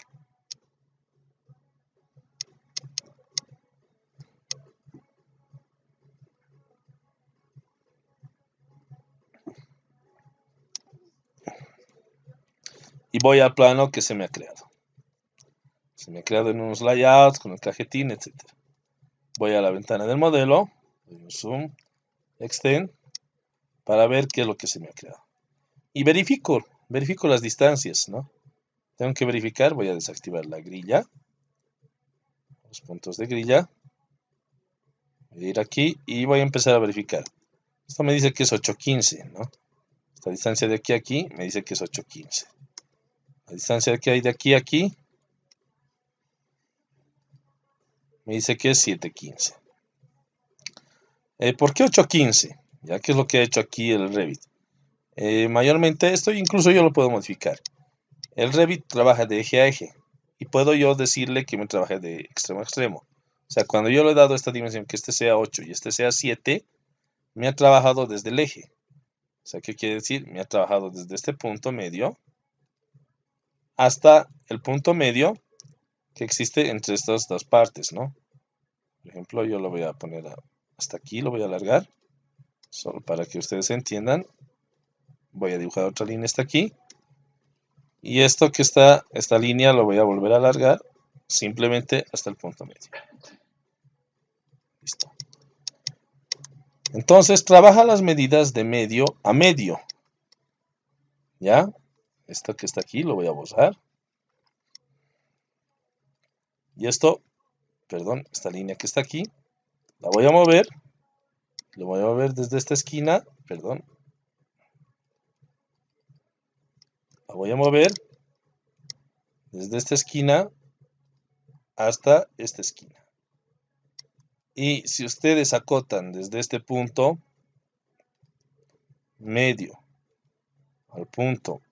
Y voy al plano que se me ha creado. Se me ha creado en unos layouts con el cajetín, etc. Voy a la ventana del modelo, doy un zoom, extend, para ver qué es lo que se me ha creado. Y verifico las distancias, ¿no? Tengo que verificar, voy a desactivar la grilla, los puntos de grilla. Voy a ir aquí y voy a empezar a verificar. Esto me dice que es 8:15, ¿no? Esta distancia de aquí a aquí me dice que es 8:15. La distancia que hay de aquí a aquí Me dice que es 715. ¿Por qué 815? Ya que es lo que ha hecho aquí el Revit. Mayormente esto incluso yo lo puedo modificar. El Revit trabaja de eje a eje y puedo yo decirle que me trabaje de extremo a extremo. O sea, cuando yo le he dado esta dimensión, que este sea 8 y este sea 7, me ha trabajado desde el eje. O sea, ¿qué quiere decir? Me ha trabajado desde este punto medio hasta el punto medio que existe entre estas dos partes, ¿no? Por ejemplo, yo lo voy a poner hasta aquí, lo voy a alargar, solo para que ustedes entiendan. Voy a dibujar otra línea hasta aquí. Y esto que está, esta línea lo voy a volver a alargar simplemente hasta el punto medio. Listo. Entonces trabaja las medidas de medio a medio. ¿Ya? Esto que está aquí lo voy a borrar. Y esto, perdón, esta línea que está aquí, la voy a mover. Lo voy a mover desde esta esquina, perdón. La voy a mover desde esta esquina hasta esta esquina. Y si ustedes acotan desde este punto medio al punto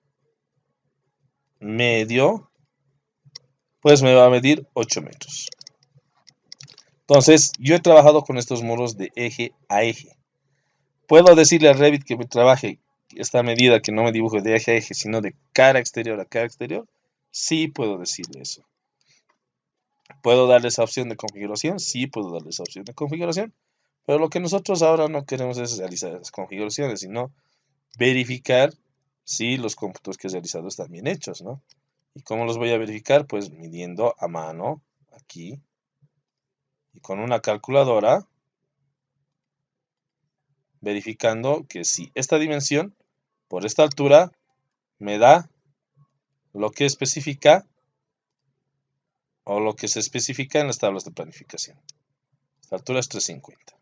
medio, pues me va a medir 8 metros. Entonces, yo he trabajado con estos muros de eje a eje. Puedo decirle al Revit que me trabaje esta medida, que no me dibuje de eje a eje, sino de cara exterior a cara exterior. Sí puedo decirle eso. ¿Puedo darle esa opción de configuración? Sí puedo darle esa opción de configuración. Pero lo que nosotros ahora no queremos es realizar esas configuraciones, sino verificar si los cómputos que he realizado están bien hechos, ¿no? ¿Y cómo los voy a verificar? Pues midiendo a mano, aquí, y con una calculadora, verificando que si esta dimensión, por esta altura, me da lo que especifica o lo que se especifica en las tablas de planificación. Esta altura es 350.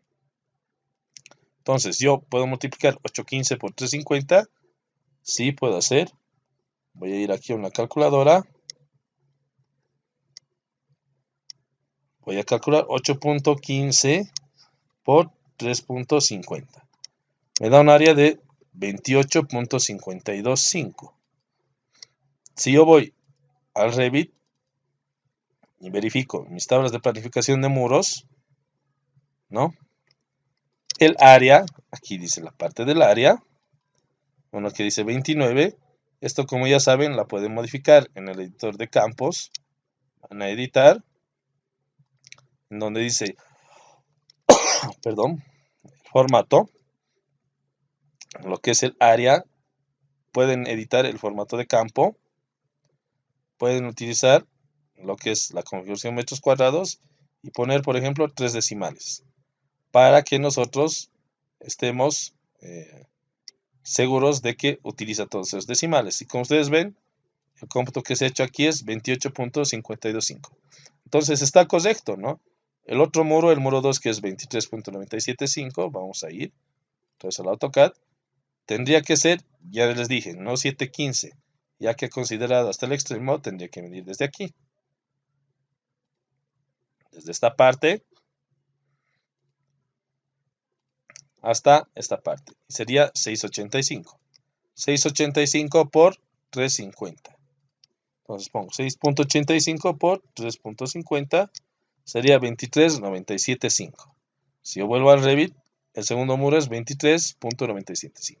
Entonces, yo puedo multiplicar 815 por 350. Sí, puedo hacer. Voy a ir aquí a una calculadora. Voy a calcular 8.15 por 3.50. Me da un área de 28.525. Si yo voy al Revit y verifico mis tablas de planificación de muros, ¿no? El área, aquí dice la parte del área, bueno, que dice 29. Esto, como ya saben, la pueden modificar en el editor de campos. Van a editar, en donde dice, perdón, formato, lo que es el área. Pueden editar el formato de campo. Pueden utilizar lo que es la configuración metros cuadrados y poner, por ejemplo, 3 decimales. Para que nosotros estemos seguros de que utiliza todos esos decimales. Y como ustedes ven, el cómputo que se ha hecho aquí es 28.525. Entonces está correcto, ¿no? El otro muro, el muro 2, que es 23.975, vamos a ir entonces al AutoCAD, tendría que ser, ya les dije, no 715, ya que considerado hasta el extremo, tendría que medir desde aquí. Desde esta parte hasta esta parte. Sería 685. 685 por 350. Entonces pongo 6.85 por 3.50 sería 23.975. Si yo vuelvo al Revit, el segundo muro es 23.975.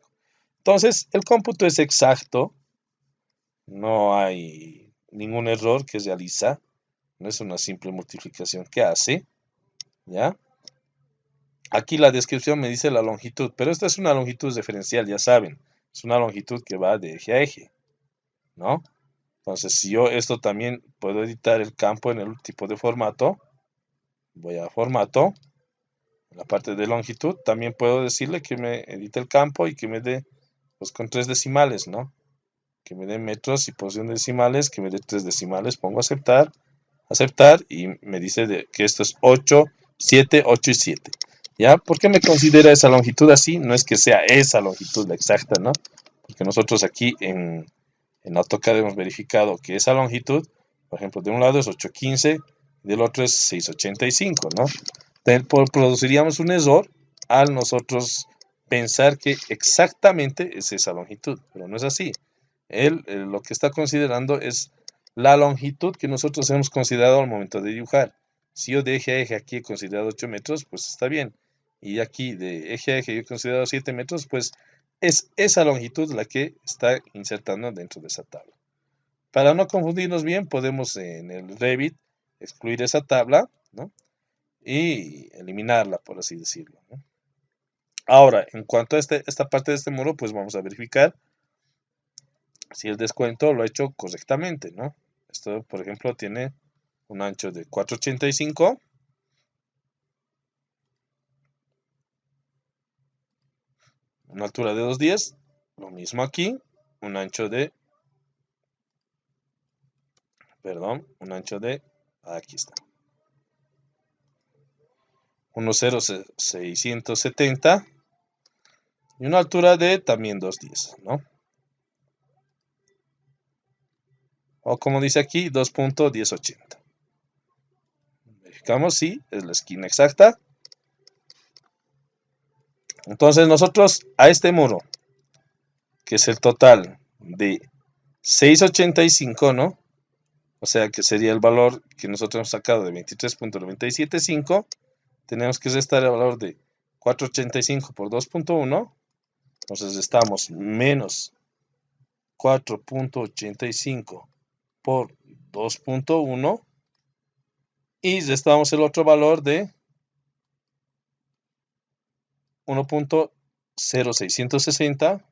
Entonces, el cómputo es exacto. No hay ningún error que realiza. No es una simple multiplicación que hace. ¿Ya? Aquí la descripción me dice la longitud, pero esta es una longitud referencial, ya saben. Es una longitud que va de eje a eje, ¿no? Entonces, si yo esto también puedo editar el campo en el tipo de formato, voy a formato, en la parte de longitud, también puedo decirle que me edite el campo y que me dé, pues con 3 decimales, ¿no? Que me dé metros y posición de decimales, que me dé 3 decimales, pongo aceptar, aceptar y me dice que esto es 8, 7, 8 y 7. ¿Ya? ¿Por qué me considera esa longitud así? No es que sea esa longitud la exacta, ¿no? Porque nosotros aquí en AutoCAD hemos verificado que esa longitud, por ejemplo, de un lado es 815, del otro es 685, ¿no? Produciríamos un error al nosotros pensar que exactamente es esa longitud, pero no es así. Él lo que está considerando es la longitud que nosotros hemos considerado al momento de dibujar. Si yo de eje a eje aquí he considerado 8 metros, pues está bien. Y aquí de eje a eje yo he considerado 7 metros, pues es esa longitud la que está insertando dentro de esa tabla. Para no confundirnos bien, podemos en el Revit excluir esa tabla, ¿no? Y eliminarla, por así decirlo, ¿no? Ahora, en cuanto a esta parte de este muro, pues vamos a verificar si el descuento lo ha hecho correctamente, ¿no? Esto, por ejemplo, tiene un ancho de 485, una altura de 210, lo mismo aquí, un ancho de, aquí está, 10670 y una altura de también 210, ¿no? O como dice aquí, 2.1080. Verificamos si es la esquina exacta. Entonces nosotros a este muro, que es el total de 685, ¿no? O sea que sería el valor que nosotros hemos sacado de 23.975. Tenemos que restar el valor de 485 por 2.1. Entonces estamos menos 4.85 por 2.1. Y restamos el otro valor de 1.0660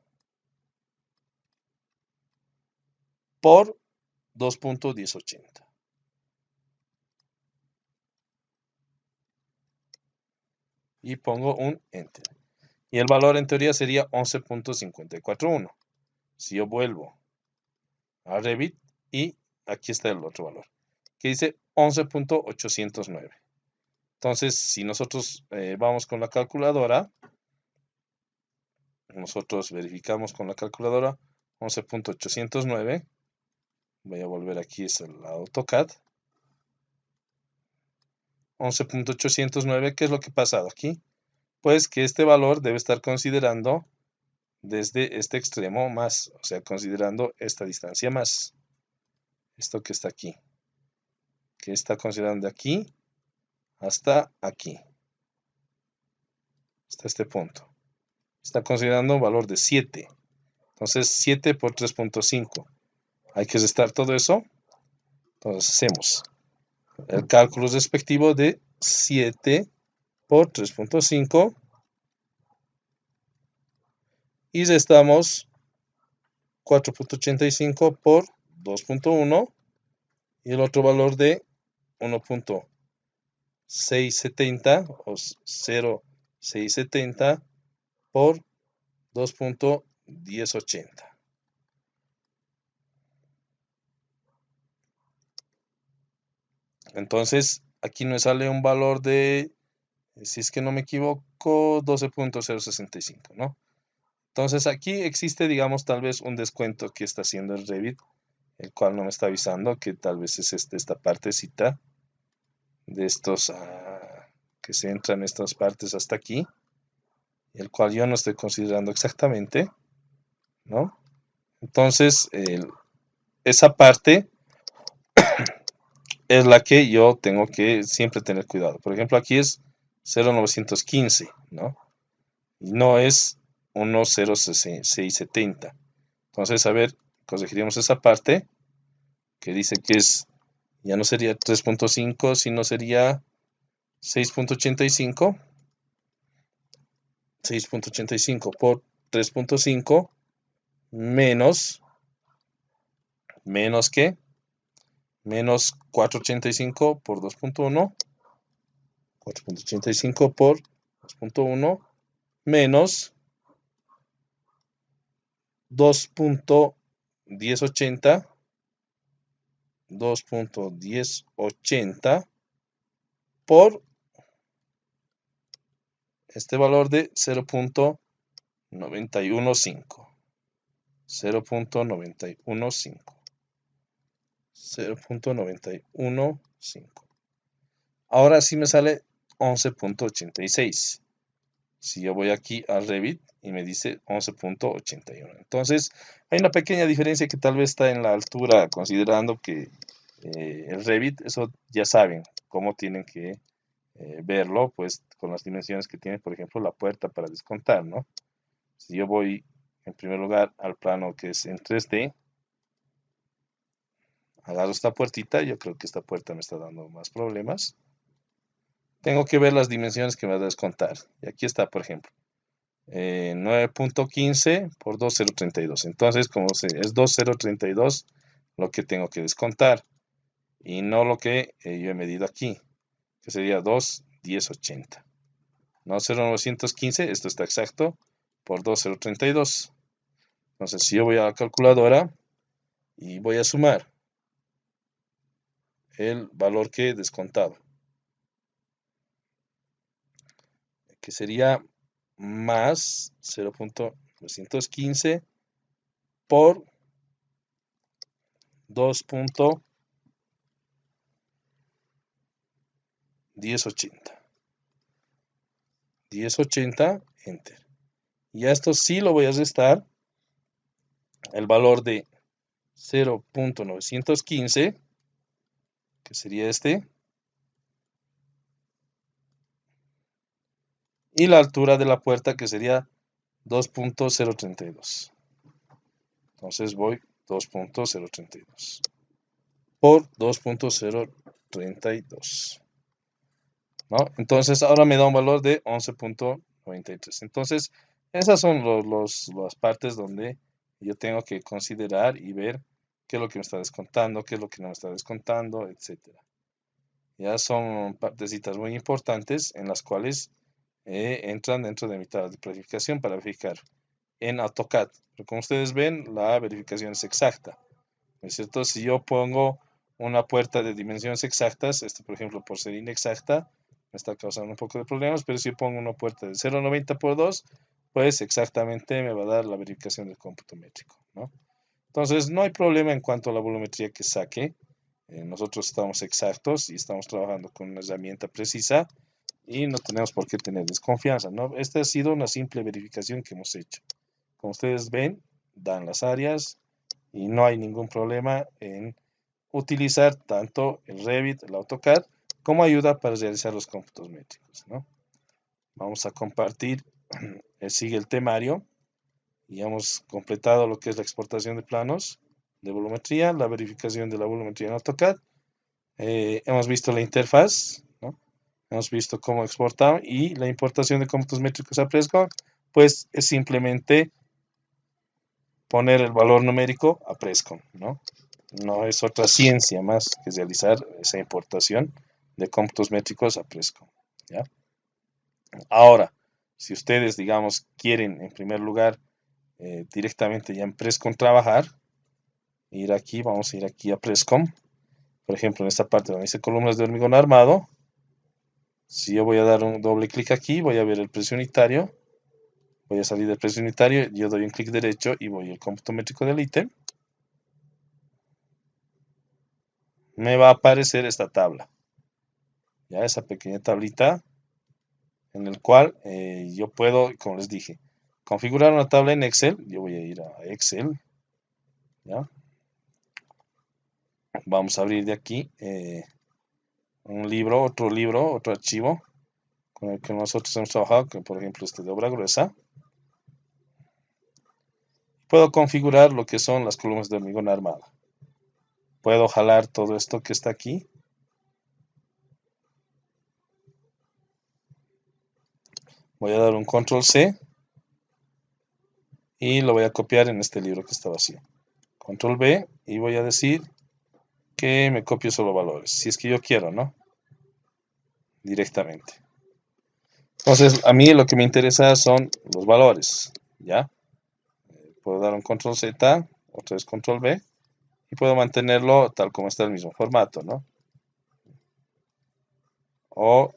por 2.1080. Y pongo un Enter. Y el valor en teoría sería 11.541. Si yo vuelvo a Revit y aquí está el otro valor, que dice 11.809. Entonces, si nosotros vamos con la calculadora, nosotros verificamos con la calculadora 11.809. Voy a volver aquí, es el AutoCAD. 11.809, ¿qué es lo que ha pasado aquí? Pues que este valor debe estar considerando desde este extremo más, o sea, considerando esta distancia más. Esto que está aquí. Que está considerando de aquí hasta aquí. Hasta este punto. Está considerando un valor de 7. Entonces, 7 por 3.5. Hay que restar todo eso. Entonces, hacemos el cálculo respectivo de 7 por 3.5. Y restamos 4.85 por 2.1. Y el otro valor de 1.670 o 0.670 por 2.1080. Entonces, aquí nos sale un valor de, si es que no me equivoco, 12.065, ¿no? Entonces, aquí existe, digamos, tal vez un descuento que está haciendo el Revit, el cual no me está avisando que tal vez es esta partecita de estos que se entran estas partes hasta aquí, el cual yo no estoy considerando exactamente, ¿no? Entonces, esa parte es la que yo tengo que siempre tener cuidado. Por ejemplo, aquí es 0.915, ¿no? Y no es 1.0670. Entonces, a ver, corregiríamos esa parte que dice que es, ya no sería 3.5, sino sería 6.85. 6.85 por 3.5 menos que menos 4.85 por 2.1, 4.85 por 2.1 menos 2.1080, 2.1080 por este valor de 0.915, 0.915, 0.915. Ahora sí me sale 11.86. Si yo voy aquí a Revit y me dice 11.81. Entonces, hay una pequeña diferencia que tal vez está en la altura, considerando que el Revit, eso ya saben cómo tienen que verlo, pues con las dimensiones que tiene, por ejemplo, la puerta para descontar, ¿no? Si yo voy en primer lugar al plano que es en 3D, agarro esta puertita, yo creo que esta puerta me está dando más problemas. Tengo que ver las dimensiones que me va a descontar. Y aquí está, por ejemplo, 9.15 por 2.032. Entonces, como es 2.032 lo que tengo que descontar y no lo que yo he medido aquí, que sería 2.1080. No 0.915, esto está exacto, por 2.032. Entonces, si yo voy a la calculadora y voy a sumar el valor que he descontado, que sería más 0.915 por 2.1080. 1080, enter. Y a esto sí lo voy a restar el valor de 0.915, que sería este, y la altura de la puerta, que sería 2.032. Entonces voy 2.032 por 2.032. ¿No? Entonces ahora me da un valor de 11.93. Entonces esas son las partes donde yo tengo que considerar y ver qué es lo que me está descontando, qué es lo que no me está descontando, etcétera. Ya son partecitas muy importantes en las cuales entran dentro de mi tabla de planificación para verificar en AutoCAD. Pero como ustedes ven, la verificación es exacta. ¿No es cierto? Si yo pongo una puerta de dimensiones exactas, por ejemplo, por ser inexacta, me está causando un poco de problemas, pero si yo pongo una puerta de 0.90 por 2, pues exactamente me va a dar la verificación del cómputo métrico, ¿no? Entonces, no hay problema en cuanto a la volumetría que saque. Nosotros estamos exactos y estamos trabajando con una herramienta precisa y no tenemos por qué tener desconfianza, ¿no? Esta ha sido una simple verificación que hemos hecho. Como ustedes ven, dan las áreas y no hay ningún problema en utilizar tanto el Revit, el AutoCAD, como ayuda para realizar los cómputos métricos, ¿no? Vamos a compartir, sigue el temario y hemos completado lo que es la exportación de planos de volumetría, la verificación de la volumetría en AutoCAD. Hemos visto la interfaz, ¿no? Hemos visto cómo exportar y la importación de cómputos métricos a Prescon, pues es simplemente poner el valor numérico a Prescon, ¿no? No es otra ciencia más que realizar esa importación de cómputos métricos a Prescon, ¿ya? Ahora, si ustedes, digamos, quieren en primer lugar directamente ya en Prescon trabajar, vamos a ir aquí a Prescon, por ejemplo, en esta parte donde dice columnas de hormigón armado. Si yo voy a dar un doble clic aquí, voy a ver el precio unitario, voy a salir del precio unitario, yo doy un clic derecho y voy al cómputo métrico del ítem. Me va a aparecer esta tabla, ya esa pequeña tablita en el cual yo puedo, como les dije, configurar una tabla en Excel. Yo voy a ir a Excel, ¿ya? Vamos a abrir de aquí un libro, otro archivo con el que nosotros hemos trabajado, que por ejemplo este de obra gruesa. Puedo configurar lo que son las columnas de hormigón armado. Puedo jalar todo esto que está aquí. Voy a dar un control C y lo voy a copiar en este libro que está vacío. Control V y voy a decir que me copie solo valores, si es que yo quiero, ¿no? Directamente. Entonces, a mí lo que me interesa son los valores, ¿ya? Puedo dar un control Z, otra vez control V, y puedo mantenerlo tal como está el mismo formato, ¿no? O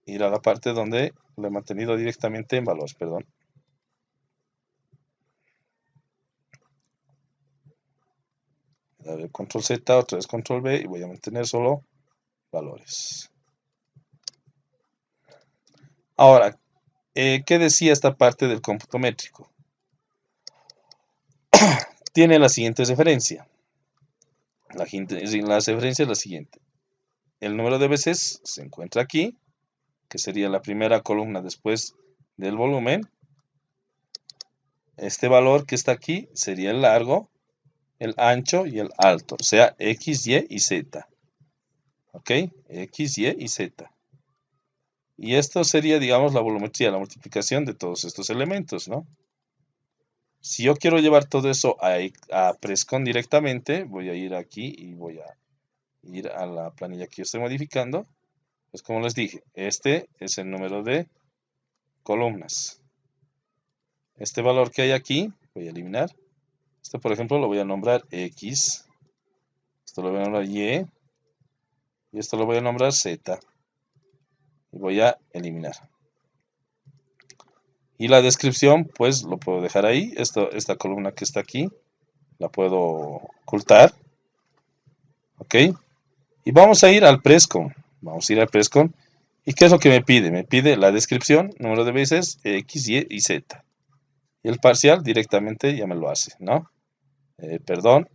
ir a la parte donde lo he mantenido directamente en valores, perdón. Daré control Z, otra vez control V, y voy a mantener solo valores. Ahora, ¿qué decía esta parte del cómputo métrico? Tiene la siguiente referencia. La referencia es la siguiente. El número de veces se encuentra aquí, que sería la primera columna después del volumen. Este valor que está aquí sería el largo, el ancho y el alto, o sea, X, Y y Z. ¿Ok? X, Y y Z. Y esto sería, digamos, la volumetría, la multiplicación de todos estos elementos, ¿no? Si yo quiero llevar todo eso a Presscon directamente, voy a ir aquí y voy a ir a la planilla que yo estoy modificando. Pues como les dije, este es el número de columnas. Este valor que hay aquí, voy a eliminar. Esto, por ejemplo, lo voy a nombrar X. Esto lo voy a nombrar Y. Y esto lo voy a nombrar Z. Y voy a eliminar. Y la descripción, pues lo puedo dejar ahí. Esta columna que está aquí, la puedo ocultar. ¿Ok? Y vamos a ir al Presscon. Vamos a ir al Presscon. ¿Y qué es lo que me pide? Me pide la descripción, número de veces, X, Y y Z. Y el parcial directamente ya me lo hace, ¿no? Perdón.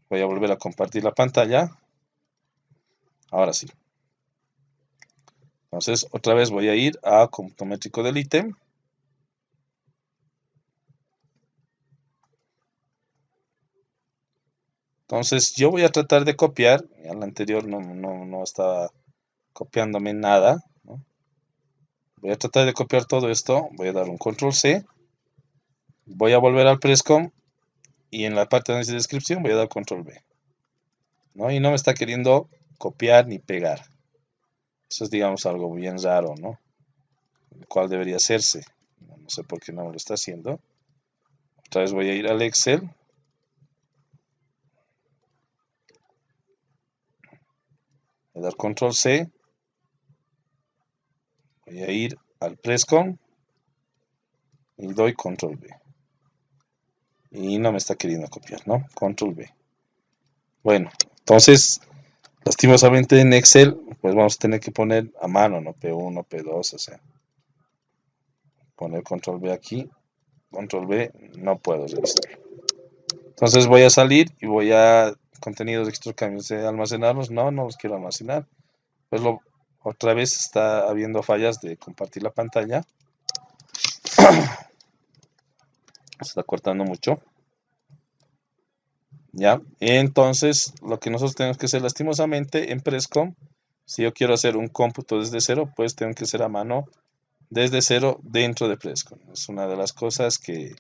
Voy a volver a compartir la pantalla. Ahora sí. Entonces, otra vez voy a ir a cómputo métrico del ítem. Entonces, yo voy a tratar de copiar. Al anterior no estaba copiándome nada, ¿no? Voy a tratar de copiar todo esto. Voy a dar un control C. Voy a volver al Presscon. Y en la parte de descripción voy a dar control V, ¿no? Y no me está queriendo copiar ni pegar. Eso es, digamos, algo bien raro, ¿no? El cual debería hacerse. No sé por qué no me lo está haciendo. Otra vez voy a ir al Excel. Voy a dar control C. Voy a ir al Presscon. Y doy control V. Y no me está queriendo copiar, ¿no? Control V. Bueno, entonces, lastimosamente en Excel, pues vamos a tener que poner a mano, ¿no? P1, P2, o sea. Poner control V aquí. Control V, no puedo revisar. Entonces voy a salir y voy a contenidos de estos cambios de almacenarlos. No los quiero almacenar. Pues otra vez está habiendo fallas de compartir la pantalla. Se está cortando mucho. ¿Ya? Entonces, lo que nosotros tenemos que hacer lastimosamente en Presscon, si yo quiero hacer un cómputo desde cero, pues tengo que hacer a mano desde cero dentro de Presscon. Es una de las cosas que,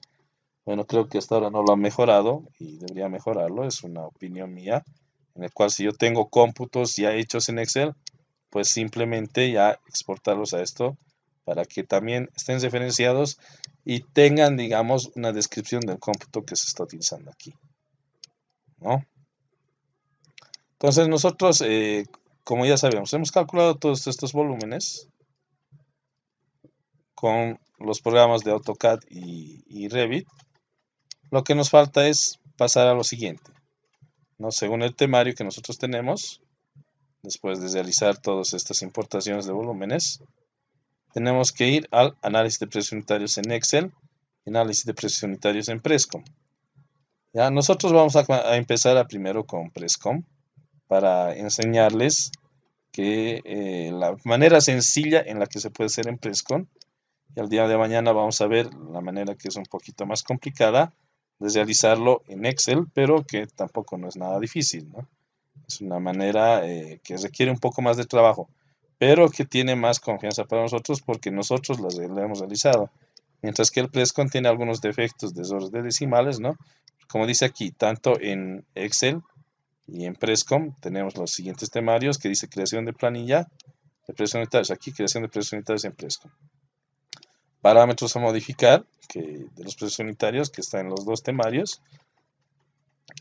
bueno, creo que hasta ahora no lo han mejorado y debería mejorarlo. Es una opinión mía, en el cual si yo tengo cómputos ya hechos en Excel, pues simplemente ya exportarlos a esto para que también estén referenciados y tengan, digamos, una descripción del cómputo que se está utilizando aquí, ¿no? Entonces nosotros, como ya sabemos, hemos calculado todos estos volúmenes con los programas de AutoCAD y Revit. Lo que nos falta es pasar a lo siguiente, ¿no? Según el temario que nosotros tenemos, después de realizar todas estas importaciones de volúmenes, tenemos que ir al análisis de precios unitarios en Excel y análisis de precios unitarios en Presscon. Ya, nosotros vamos a empezar primero con Presscon para enseñarles que la manera sencilla en la que se puede hacer en Presscon. Y al día de mañana vamos a ver la manera que es un poquito más complicada de realizarlo en Excel, pero que tampoco no es nada difícil, ¿no? Es una manera que requiere un poco más de trabajo, pero que tiene más confianza para nosotros porque nosotros la hemos realizado. Mientras que el Presscon tiene algunos defectos de errores de decimales, ¿no? Como dice aquí, tanto en Excel y en Presscon tenemos los siguientes temarios que dice creación de planilla de precios unitarios. Aquí creación de precios unitarios en Presscon. Parámetros a modificar de los precios unitarios que está en los dos temarios.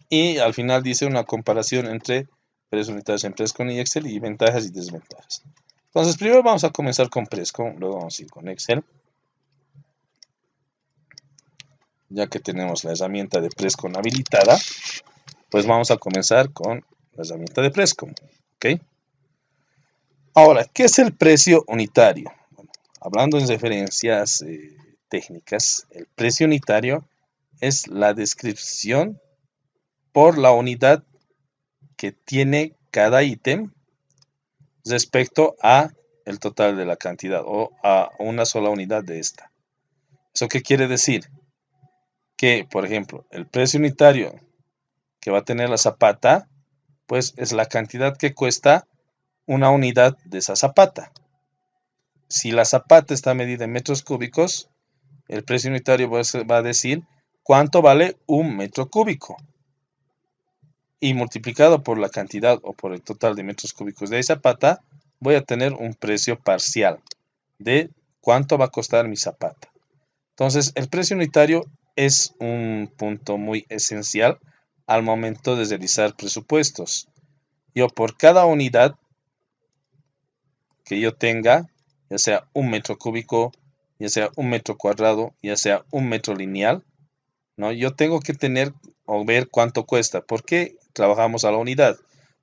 Y al final dice una comparación entre precios unitarios en Presscon y Excel y ventajas y desventajas. Entonces primero vamos a comenzar con Presscon, luego vamos a ir con Excel. Ya que tenemos la herramienta de Presscon habilitada, pues vamos a comenzar con la herramienta de Presscon. ¿Ok? Ahora, ¿qué es el precio unitario? Bueno, hablando en referencias técnicas, el precio unitario es la descripción por la unidad que tiene cada ítem respecto a el total de la cantidad o a una sola unidad de esta. ¿Eso qué quiere decir? Que, por ejemplo, el precio unitario que va a tener la zapata, pues es la cantidad que cuesta una unidad de esa zapata. Si la zapata está medida en metros cúbicos, el precio unitario va a decir cuánto vale un metro cúbico. Y multiplicado por la cantidad o por el total de metros cúbicos de esa zapata, voy a tener un precio parcial de cuánto va a costar mi zapata. Entonces, el precio unitario es un punto muy esencial al momento de realizar presupuestos. Yo por cada unidad que yo tenga, ya sea un metro cúbico, ya sea un metro cuadrado, ya sea un metro lineal, ¿no? Yo tengo que tener o ver cuánto cuesta. ¿Por qué trabajamos a la unidad?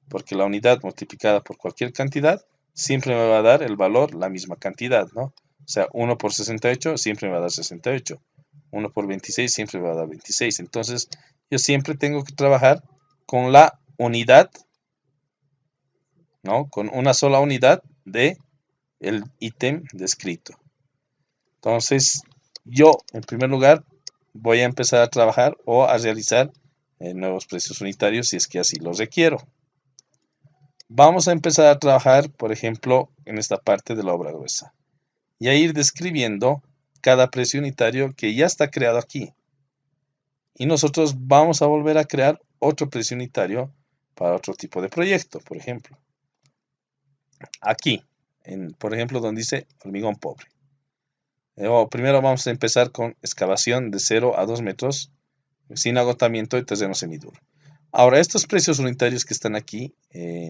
Porque la unidad multiplicada por cualquier cantidad siempre me va a dar el valor, la misma cantidad, ¿no? O sea, 1 por 68 siempre me va a dar 68. 1 por 26 siempre me va a dar 26. Entonces, yo siempre tengo que trabajar con la unidad, ¿no? Con una sola unidad de el ítem descrito. Entonces, yo, en primer lugar, voy a empezar a trabajar o a realizar nuevos precios unitarios si es que así los requiero. Vamos a empezar a trabajar, por ejemplo, en esta parte de la obra gruesa y a ir describiendo cada precio unitario que ya está creado aquí. Y nosotros vamos a volver a crear otro precio unitario para otro tipo de proyecto, por ejemplo. Aquí, por ejemplo, donde dice hormigón pobre. Primero vamos a empezar con excavación de 0 a 2 metros sin agotamiento de terreno semiduro. Ahora, estos precios unitarios que están aquí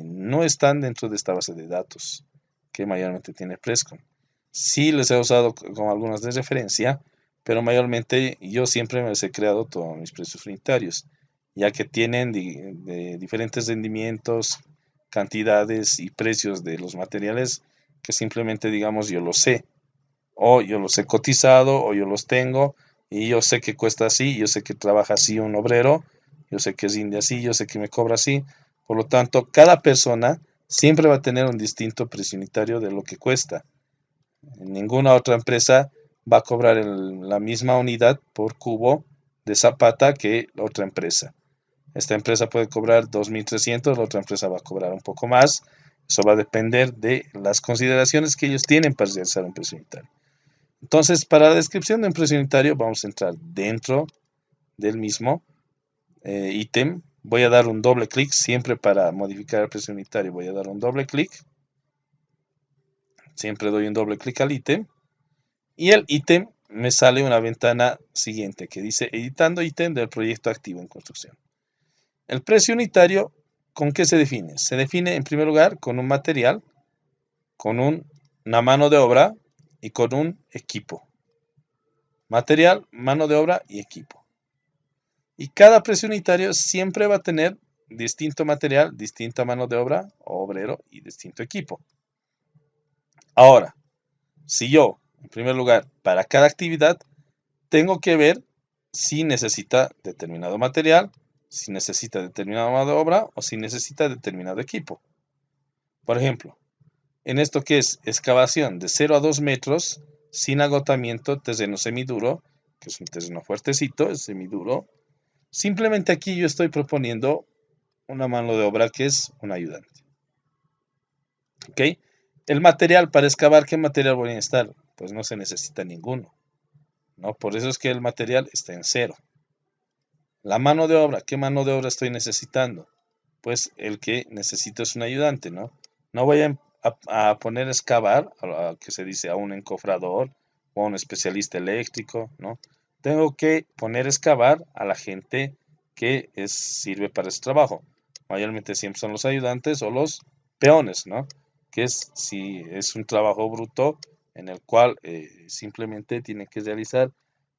no están dentro de esta base de datos que mayormente tiene Prescom. Sí les he usado como algunas de referencia, pero mayormente yo siempre me he creado todos mis precios unitarios, ya que tienen de diferentes rendimientos, cantidades y precios de los materiales que simplemente, digamos, yo los sé, o yo los he cotizado, o yo los tengo, y yo sé que cuesta así, yo sé que trabaja así un obrero, yo sé que rinde así, yo sé que me cobra así. Por lo tanto, cada persona siempre va a tener un distinto precio unitario de lo que cuesta. Ninguna otra empresa va a cobrar la misma unidad por cubo de zapata que la otra empresa. Esta empresa puede cobrar 2.300, la otra empresa va a cobrar un poco más. Eso va a depender de las consideraciones que ellos tienen para realizar un precio unitario. Entonces, para la descripción de un precio unitario, vamos a entrar dentro del mismo ítem. Voy a dar un doble clic siempre para modificar el precio unitario. Voy a dar un doble clic. Siempre doy un doble clic al ítem. Y el ítem me sale una ventana siguiente que dice editando ítem del proyecto activo en construcción. El precio unitario, ¿con qué se define? Se define en primer lugar con un material, con una mano de obra y con un equipo. Material, mano de obra y equipo. Y cada precio unitario siempre va a tener distinto material, distinta mano de obra o obrero y distinto equipo. Ahora, si yo, en primer lugar, para cada actividad, tengo que ver si necesita determinado material, si necesita determinada mano de obra o si necesita determinado equipo. Por ejemplo, en esto que es excavación de 0 a 2 metros, sin agotamiento, terreno semiduro, que es un terreno fuertecito, es semiduro. Simplemente aquí yo estoy proponiendo una mano de obra que es un ayudante. ¿Ok? El material para excavar, ¿qué material voy a necesitar? Pues no se necesita ninguno, ¿no? Por eso es que el material está en 0. La mano de obra, ¿qué mano de obra estoy necesitando? Pues el que necesito es un ayudante, ¿no? No voy a poner a excavar, que se dice a un encofrador o a un especialista eléctrico, ¿no? Tengo que poner a excavar a la gente que sirve para ese trabajo. Mayormente siempre son los ayudantes o los peones, ¿no? Que es si es un trabajo bruto en el cual simplemente tiene que realizar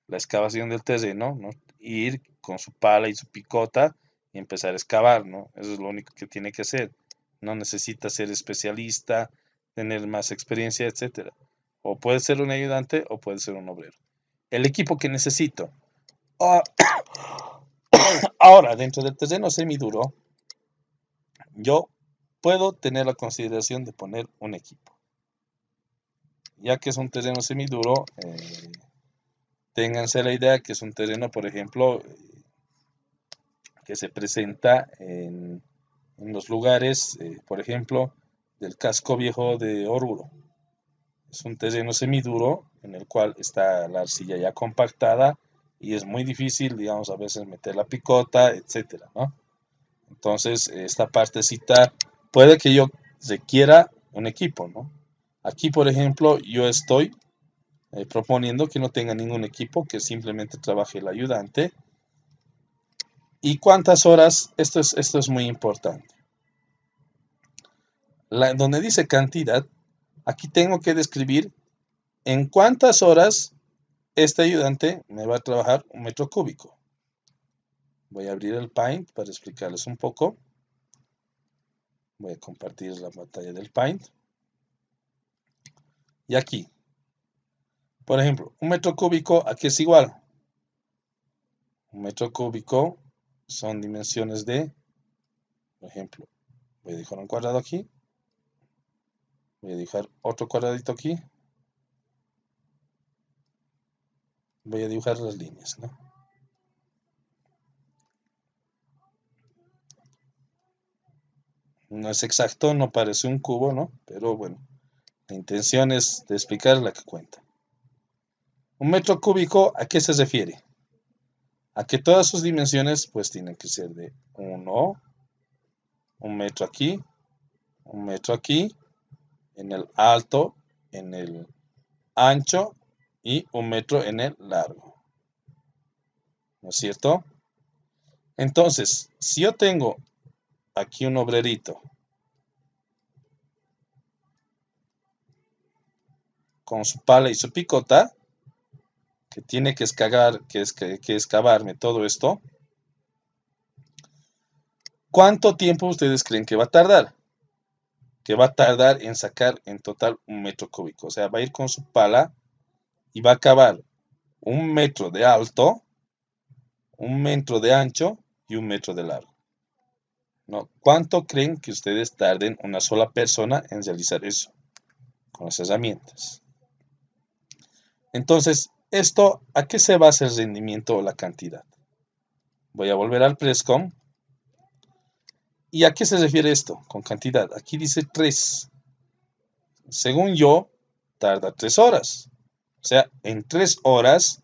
la excavación del terreno, ¿no? Ir con su pala y su picota y empezar a excavar, ¿no? Eso es lo único que tiene que hacer. No necesita ser especialista tener más experiencia, etcétera. O puede ser un ayudante o puede ser un obrero. El equipo que necesito. Ah, Ahora, dentro del terreno semiduro, yo puedo tener la consideración de poner un equipo. Ya que es un terreno semiduro, ténganse la idea que es un terreno, por ejemplo, que se presenta en los lugares, por ejemplo, del casco viejo de Oruro. Es un terreno semiduro en el cual está la arcilla ya compactada y es muy difícil, digamos, a veces meter la picota, etcétera, ¿no? Entonces, esta partecita puede que yo requiera un equipo, ¿no? Aquí, por ejemplo, yo estoy proponiendo que no tenga ningún equipo, que simplemente trabaje el ayudante. ¿Y cuántas horas? Esto es muy importante. Donde dice cantidad, aquí tengo que describir en cuántas horas este ayudante me va a trabajar un metro cúbico. Voy a abrir el Paint para explicarles un poco. Voy a compartir la pantalla del Paint. Y aquí, por ejemplo, un metro cúbico, aquí es igual. Un metro cúbico son dimensiones de, por ejemplo, voy a dibujar un cuadrado aquí. Voy a dibujar otro cuadradito aquí. Voy a dibujar las líneas, ¿no? No es exacto, no parece un cubo, ¿no? Pero bueno, la intención es de explicar la que cuenta. Un metro cúbico, ¿a qué se refiere? A que todas sus dimensiones pues tienen que ser de 1, un metro aquí, un metro aquí, en el alto, en el ancho y un metro en el largo. ¿No es cierto? Entonces, si yo tengo aquí un obrerito con su pala y su picota, que tiene que excavarme todo esto, ¿cuánto tiempo ustedes creen que va a tardar? Que va a tardar en sacar en total un metro cúbico. O sea, va a ir con su pala y va a cavar un metro de alto, un metro de ancho y un metro de largo. ¿No? ¿Cuánto creen que ustedes tarden una sola persona en realizar eso con las herramientas? Entonces, ¿esto a qué se basa el rendimiento o la cantidad? Voy a volver al Presscom. ¿Y a qué se refiere esto con cantidad? Aquí dice 3. Según yo, tarda 3 horas. O sea, en 3 horas,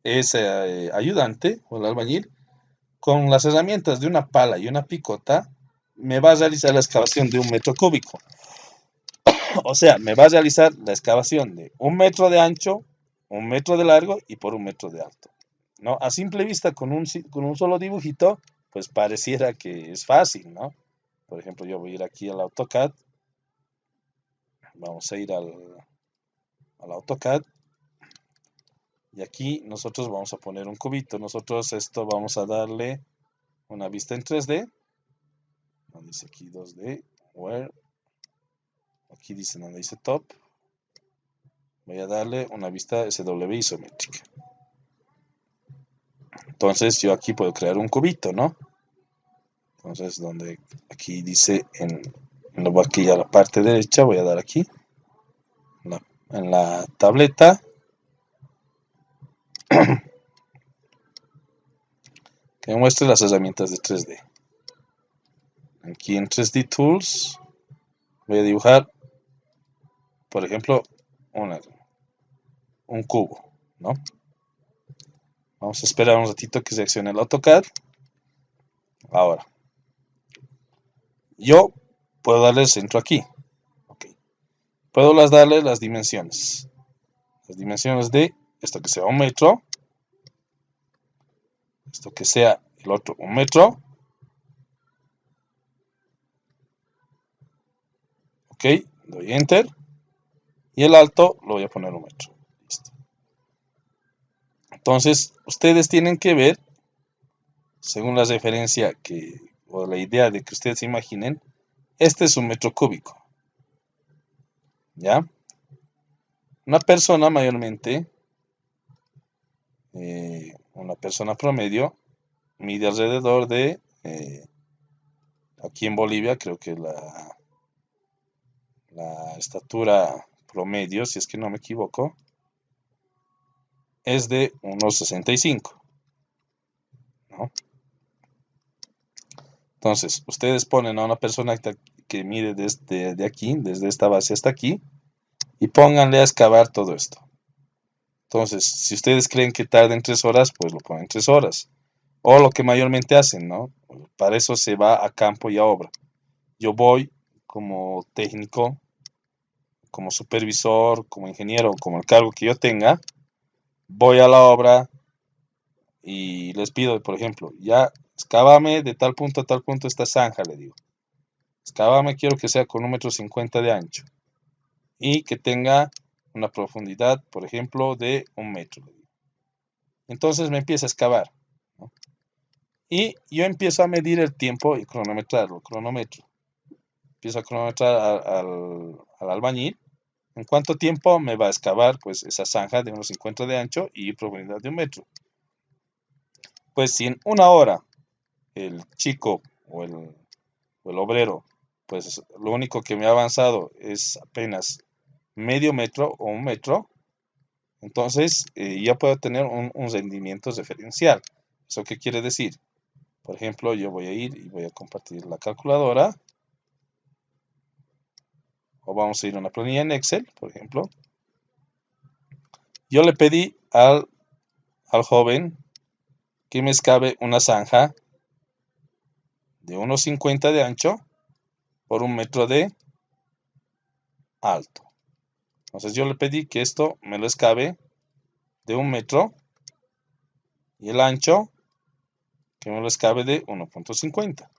ese ayudante o el albañil, con las herramientas de una pala y una picota, me va a realizar la excavación de un metro cúbico. O sea, me va a realizar la excavación de un metro de ancho, un metro de largo y por un metro de alto. ¿No? A simple vista, con un solo dibujito, pues pareciera que es fácil, ¿no? Por ejemplo, yo voy a ir aquí al AutoCAD. Vamos a ir al AutoCAD. Y aquí nosotros vamos a poner un cubito. Nosotros esto vamos a darle una vista en 3D. Dice aquí 2D. Where. Aquí dice donde dice top. Voy a darle una vista SW isométrica. Entonces yo aquí puedo crear un cubito, ¿no? Entonces donde aquí dice aquí a la parte derecha voy a dar aquí en la tableta que me muestre las herramientas de 3D. Aquí en 3D Tools voy a dibujar, por ejemplo, un cubo, ¿no? Vamos a esperar un ratito que se accione el AutoCAD. Ahora, yo puedo darle el centro aquí. Okay. Puedo darle las dimensiones. Las dimensiones de esto que sea un metro. Esto que sea el otro un metro. Ok, doy Enter. Y el alto lo voy a poner un metro. Listo. Entonces, ustedes tienen que ver, según la referencia o la idea de que ustedes imaginen, este es un metro cúbico. ¿ya? Una persona mayormente, una persona promedio, mide alrededor de, aquí en Bolivia creo que la estatura promedio, si es que no me equivoco, es de unos 65, ¿no? Entonces, ustedes ponen a una persona que mide desde aquí, desde esta base hasta aquí, y pónganle a excavar todo esto. Entonces, si ustedes creen que tarden 3 horas, pues lo ponen 3 horas. O lo que mayormente hacen, ¿no? Para eso se va a campo y a obra. Yo voy como técnico, como supervisor, como ingeniero, como el cargo que yo tenga, voy a la obra y les pido, por ejemplo, ya excávame de tal punto a tal punto esta zanja, le digo. Excávame, quiero que sea con 1,50 m de ancho y que tenga una profundidad, por ejemplo, de 1 metro. Entonces me empieza a excavar, ¿no? Y yo empiezo a medir el tiempo y cronometrarlo, cronómetro. Empiezo a cronometrar al albañil en cuánto tiempo me va a excavar pues esa zanja de unos 50 de ancho y profundidad de 1 metro. Pues si en 1 hora el chico o el obrero, pues lo único que me ha avanzado es apenas medio metro o 1 metro, entonces ya puedo tener un rendimiento referencial. ¿Eso qué quiere decir? Por ejemplo, yo voy a ir y voy a compartir la calculadora, o vamos a ir a una planilla en Excel, por ejemplo. Yo le pedí al joven que me excave una zanja de unos 50 de ancho por 1 metro de alto. Entonces yo le pedí que esto me lo excave de 1 metro y el ancho que me lo excave de 1,50.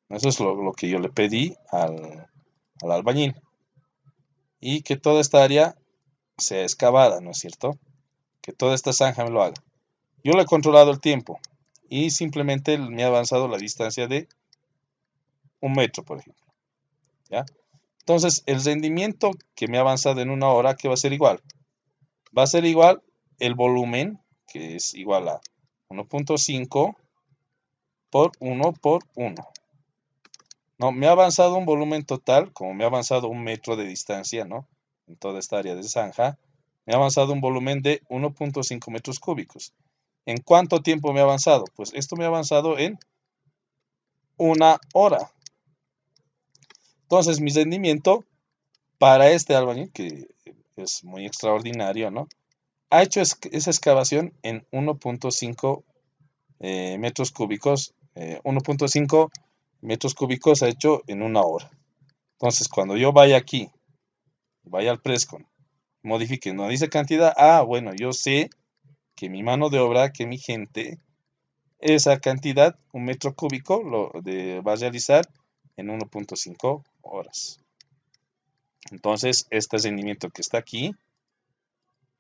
Eso es lo que yo le pedí al albañil. Y que toda esta área sea excavada, ¿no es cierto? Que toda esta zanja me lo haga. Yo le he controlado el tiempo y simplemente me ha avanzado la distancia de 1 metro, por ejemplo. ¿Ya? Entonces, el rendimiento que me ha avanzado en 1 hora, ¿qué va a ser igual? Va a ser igual el volumen, que es igual a 1,5 por 1 por 1. No, me ha avanzado un volumen total, como me ha avanzado 1 metro de distancia, ¿no? En toda esta área de zanja, me ha avanzado un volumen de 1,5 metros cúbicos. ¿En cuánto tiempo me ha avanzado? Pues esto me ha avanzado en 1 hora. Entonces, mi rendimiento para este albañil, que es muy extraordinario, ¿no? Ha hecho esa excavación en 1,5 metros cúbicos. 1,5 metros cúbicos ha hecho en 1 hora. Entonces, cuando yo vaya aquí, vaya al Prescon, modifique, no dice cantidad, bueno, yo sé que mi mano de obra, que mi gente, esa cantidad, 1 metro cúbico, va a realizar en 1,5 horas. Entonces, este rendimiento que está aquí,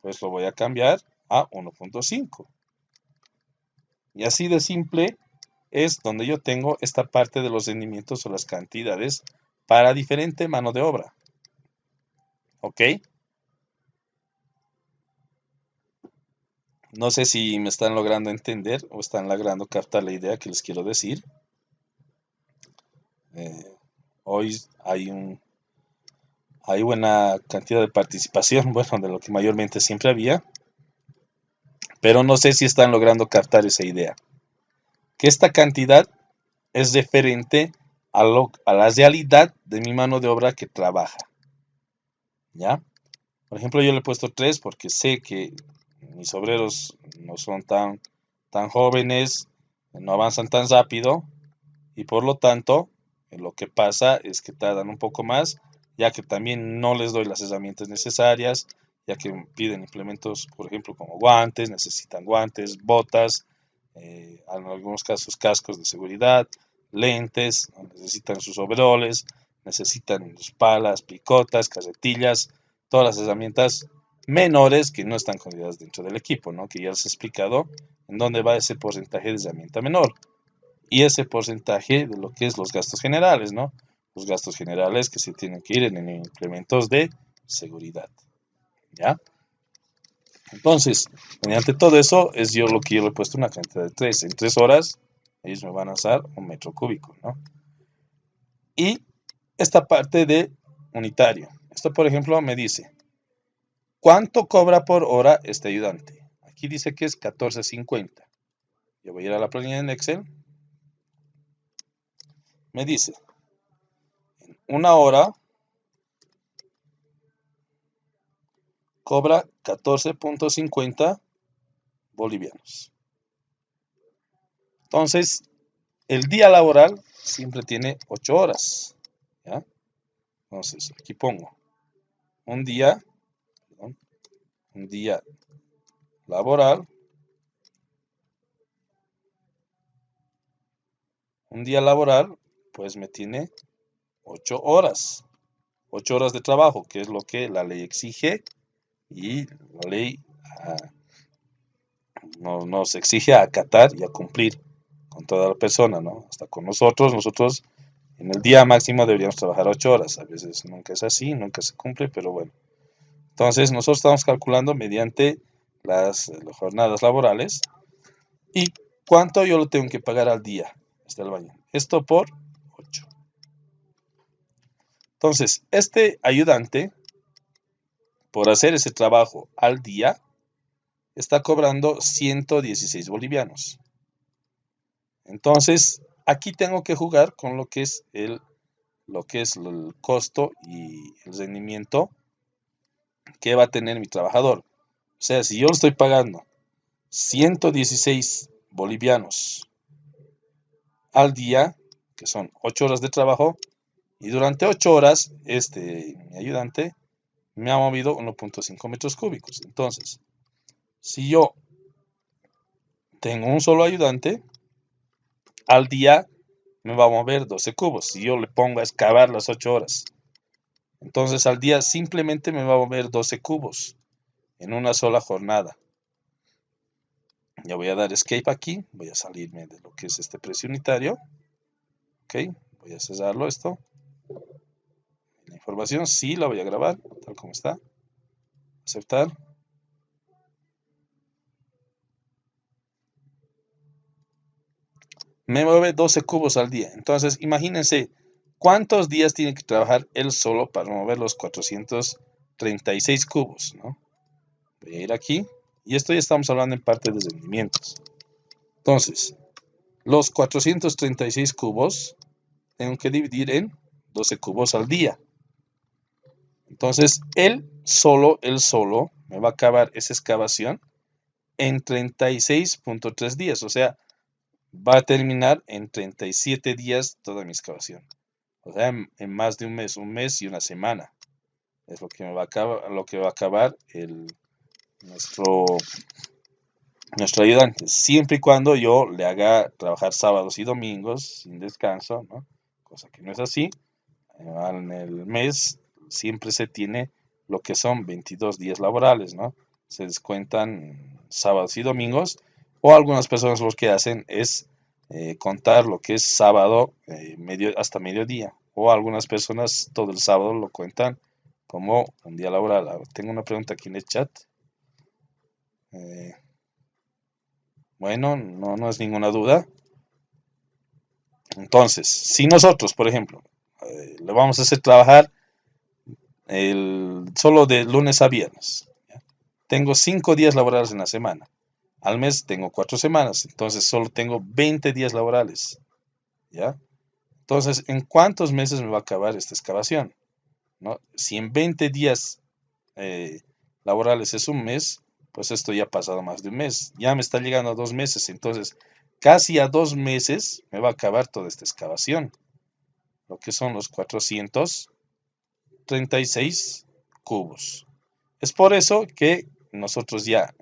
pues lo voy a cambiar a 1,5. Y así de simple es donde yo tengo esta parte de los rendimientos o las cantidades para diferente mano de obra. ¿Ok? No sé si me están logrando entender o están logrando captar la idea que les quiero decir. Hoy hay buena cantidad de participación, bueno, de lo que mayormente siempre había, pero no sé si están logrando captar esa idea. Que esta cantidad es referente a la realidad de mi mano de obra que trabaja. ¿Ya? Por ejemplo, yo le he puesto 3 porque sé que mis obreros no son tan jóvenes, no avanzan tan rápido y por lo tanto lo que pasa es que tardan un poco más, ya que también no les doy las herramientas necesarias, ya que piden implementos, por ejemplo, como guantes, necesitan guantes, botas, en algunos casos cascos de seguridad, lentes, necesitan sus overoles, necesitan sus palas, picotas, carretillas, todas las herramientas menores que no están consideradas dentro del equipo, ¿no? Que ya les he explicado en dónde va ese porcentaje de herramienta menor y ese porcentaje de lo que es los gastos generales, ¿no? Los gastos generales que se tienen que ir en implementos de seguridad. ¿Ya? Entonces, mediante todo eso, es yo lo que yo le he puesto una cantidad de 3. En 3 horas, ellos me van a usar un metro cúbico, ¿no? Y esta parte de unitario. Esto, por ejemplo, me dice, ¿cuánto cobra por hora este ayudante? Aquí dice que es 14.50. Yo voy a ir a la planilla en Excel. Me dice, una hora cobra 14.50 bolivianos. Entonces, el día laboral siempre tiene 8 horas. ¿Ya? Entonces, aquí pongo un día, perdón, un día laboral, pues me tiene 8 horas. 8 horas de trabajo, que es lo que la ley exige y la ley nos exige acatar y a cumplir con toda la persona, ¿no? Hasta con nosotros en el día máximo deberíamos trabajar 8 horas. A veces nunca es así, nunca se cumple, pero bueno. Entonces nosotros estamos calculando mediante las jornadas laborales y cuánto yo lo tengo que pagar al día hasta el baño. Esto por 8. Entonces, este ayudante, por hacer ese trabajo al día, está cobrando 116 bolivianos. Entonces, aquí tengo que jugar con lo que es el costo y el rendimiento que va a tener mi trabajador. O sea, si yo le estoy pagando 116 bolivianos al día, que son 8 horas de trabajo, y durante 8 horas, mi ayudante me ha movido 1.5 metros cúbicos. Entonces, si yo tengo un solo ayudante, al día me va a mover 12 cubos. Si yo le pongo a excavar las 8 horas, entonces al día simplemente me va a mover 12 cubos en una sola jornada. Ya voy a dar escape aquí, voy a salirme de lo que es este precio unitario. Ok, voy a cerrarlo esto. La información sí la voy a grabar, tal como está. Aceptar. Me mueve 12 cubos al día. Entonces, imagínense cuántos días tiene que trabajar él solo para mover los 436 cubos, ¿no? Voy a ir aquí. Y esto ya estamos hablando en parte de rendimientos. Entonces, los 436 cubos tengo que dividir en 12 cubos al día. Entonces, él solo me va a acabar esa excavación en 36.3 días. O sea, va a terminar en 37 días toda mi excavación. O sea, en más de un mes y una semana. Es lo que me va a acabar, nuestro, nuestro ayudante. Siempre y cuando yo le haga trabajar sábados y domingos sin descanso, ¿no? Cosa que no es así. En el mes siempre se tiene lo que son 22 días laborales, ¿no? Se descuentan sábados y domingos, o algunas personas lo que hacen es contar lo que es sábado hasta mediodía, o algunas personas todo el sábado lo cuentan como un día laboral. Ahora, tengo una pregunta aquí en el chat. Eh, bueno, no es ninguna duda. Entonces, si nosotros, por ejemplo, le vamos a hacer trabajar solo de lunes a viernes, ¿ya? Tengo 5 días laborales en la semana. Al mes tengo 4 semanas, entonces solo tengo 20 días laborales, ¿ya? Entonces, ¿en cuántos meses me va a acabar esta excavación? ¿No? Si en 20 días eh, laborales es un mes, pues esto ya ha pasado más de un mes. Ya me está llegando a 2 meses, entonces casi a 2 meses me va a acabar toda esta excavación, lo que son los 436 cubos. Es por eso que nosotros ya,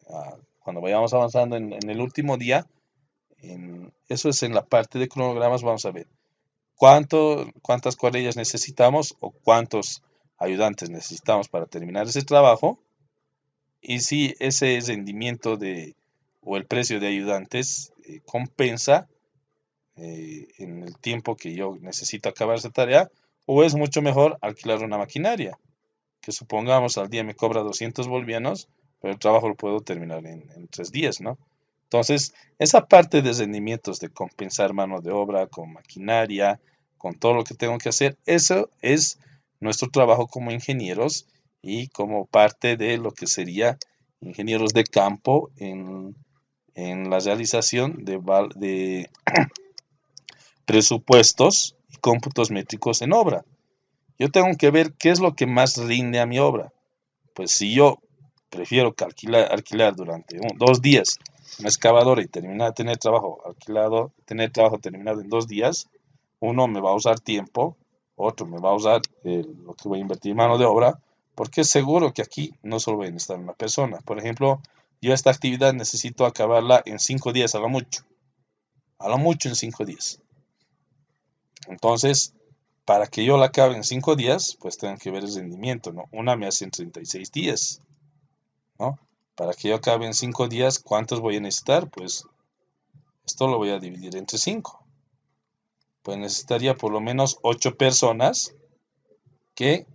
cuando vayamos avanzando en el último día, eso es en la parte de cronogramas, vamos a ver cuántas cuadrillas necesitamos o cuántos ayudantes necesitamos para terminar ese trabajo, y si ese rendimiento o el precio de ayudantes compensa en el tiempo que yo necesito acabar esa tarea, o es mucho mejor alquilar una maquinaria. que supongamos al día me cobra 200 bolivianos, pero el trabajo lo puedo terminar en 3 días, ¿no? Entonces, esa parte de rendimientos, de compensar mano de obra con maquinaria, con todo lo que tengo que hacer, eso es nuestro trabajo como ingenieros y como parte de lo que sería ingenieros de campo en la realización de presupuestos y cómputos métricos en obra. Yo tengo que ver qué es lo que más rinde a mi obra. Pues si yo prefiero que alquilar durante 2 días una excavadora y tener trabajo alquilado, tener trabajo terminado en 2 días, uno me va a usar tiempo, otro me va a usar lo que voy a invertir en mano de obra, porque es seguro que aquí no solo voy a necesitar una persona. Por ejemplo, yo esta actividad necesito acabarla en 5 días, a lo mucho en 5 días. Entonces, para que yo la acabe en 5 días, pues tengo que ver el rendimiento, ¿no? Una me hace en 36 días, ¿no? Para que yo acabe en 5 días, ¿cuántos voy a necesitar? Pues esto lo voy a dividir entre 5. Pues necesitaría por lo menos 8 personas que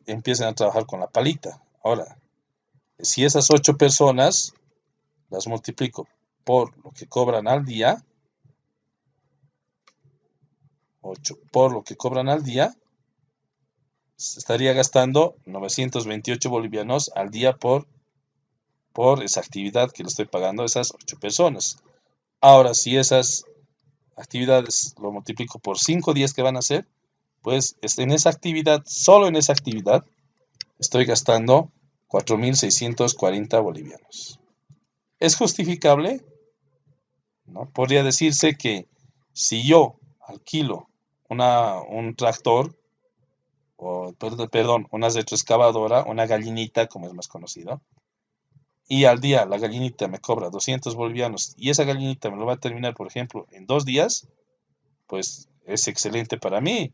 empiecen a trabajar con la palita. Ahora, si esas 8 personas las multiplico por lo que cobran al día, 8 por lo que cobran al día, estaría gastando 928 bolivianos al día por esa actividad que le estoy pagando a esas 8 personas. Ahora, si esas actividades lo multiplico por 5 días que van a hacer, pues en esa actividad, solo en esa actividad, estoy gastando 4.640 bolivianos. ¿Es justificable? ¿No? Podría decirse que si yo alquilo un tractor, perdón, una retroexcavadora, una gallinita, como es más conocido, y al día la gallinita me cobra 200 bolivianos y esa gallinita me lo va a terminar, por ejemplo, en 2 días, pues es excelente para mí.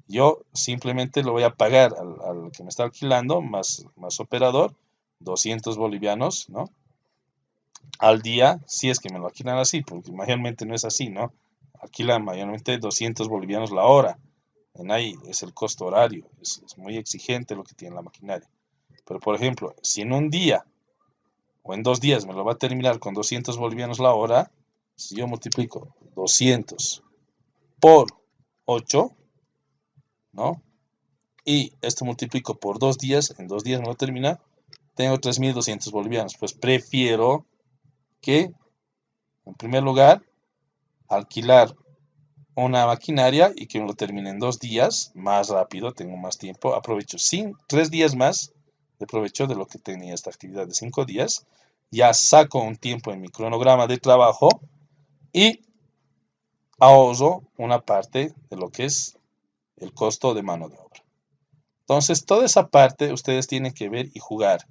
Yo simplemente lo voy a pagar al que me está alquilando, más operador, 200 bolivianos, ¿no? Al día, si es que me lo alquilan así, porque mayormente no es así, ¿no? Alquilan mayormente 200 bolivianos la hora. En ahí es el costo horario, es muy exigente lo que tiene la maquinaria. Pero por ejemplo, si en un día o en 2 días me lo va a terminar con 200 bolivianos la hora, si yo multiplico 200 por 8, ¿no? Y esto multiplico por 2 días, en 2 días me lo termina, tengo 3.200 bolivianos. Pues prefiero que, en primer lugar, alquilar una maquinaria y que me lo termine en 2 días, más rápido, tengo más tiempo, aprovecho 3 días más de provecho de lo que tenía esta actividad de 5 días, ya saco un tiempo en mi cronograma de trabajo y ahorro una parte de lo que es el costo de mano de obra. Entonces, toda esa parte ustedes tienen que ver y jugar,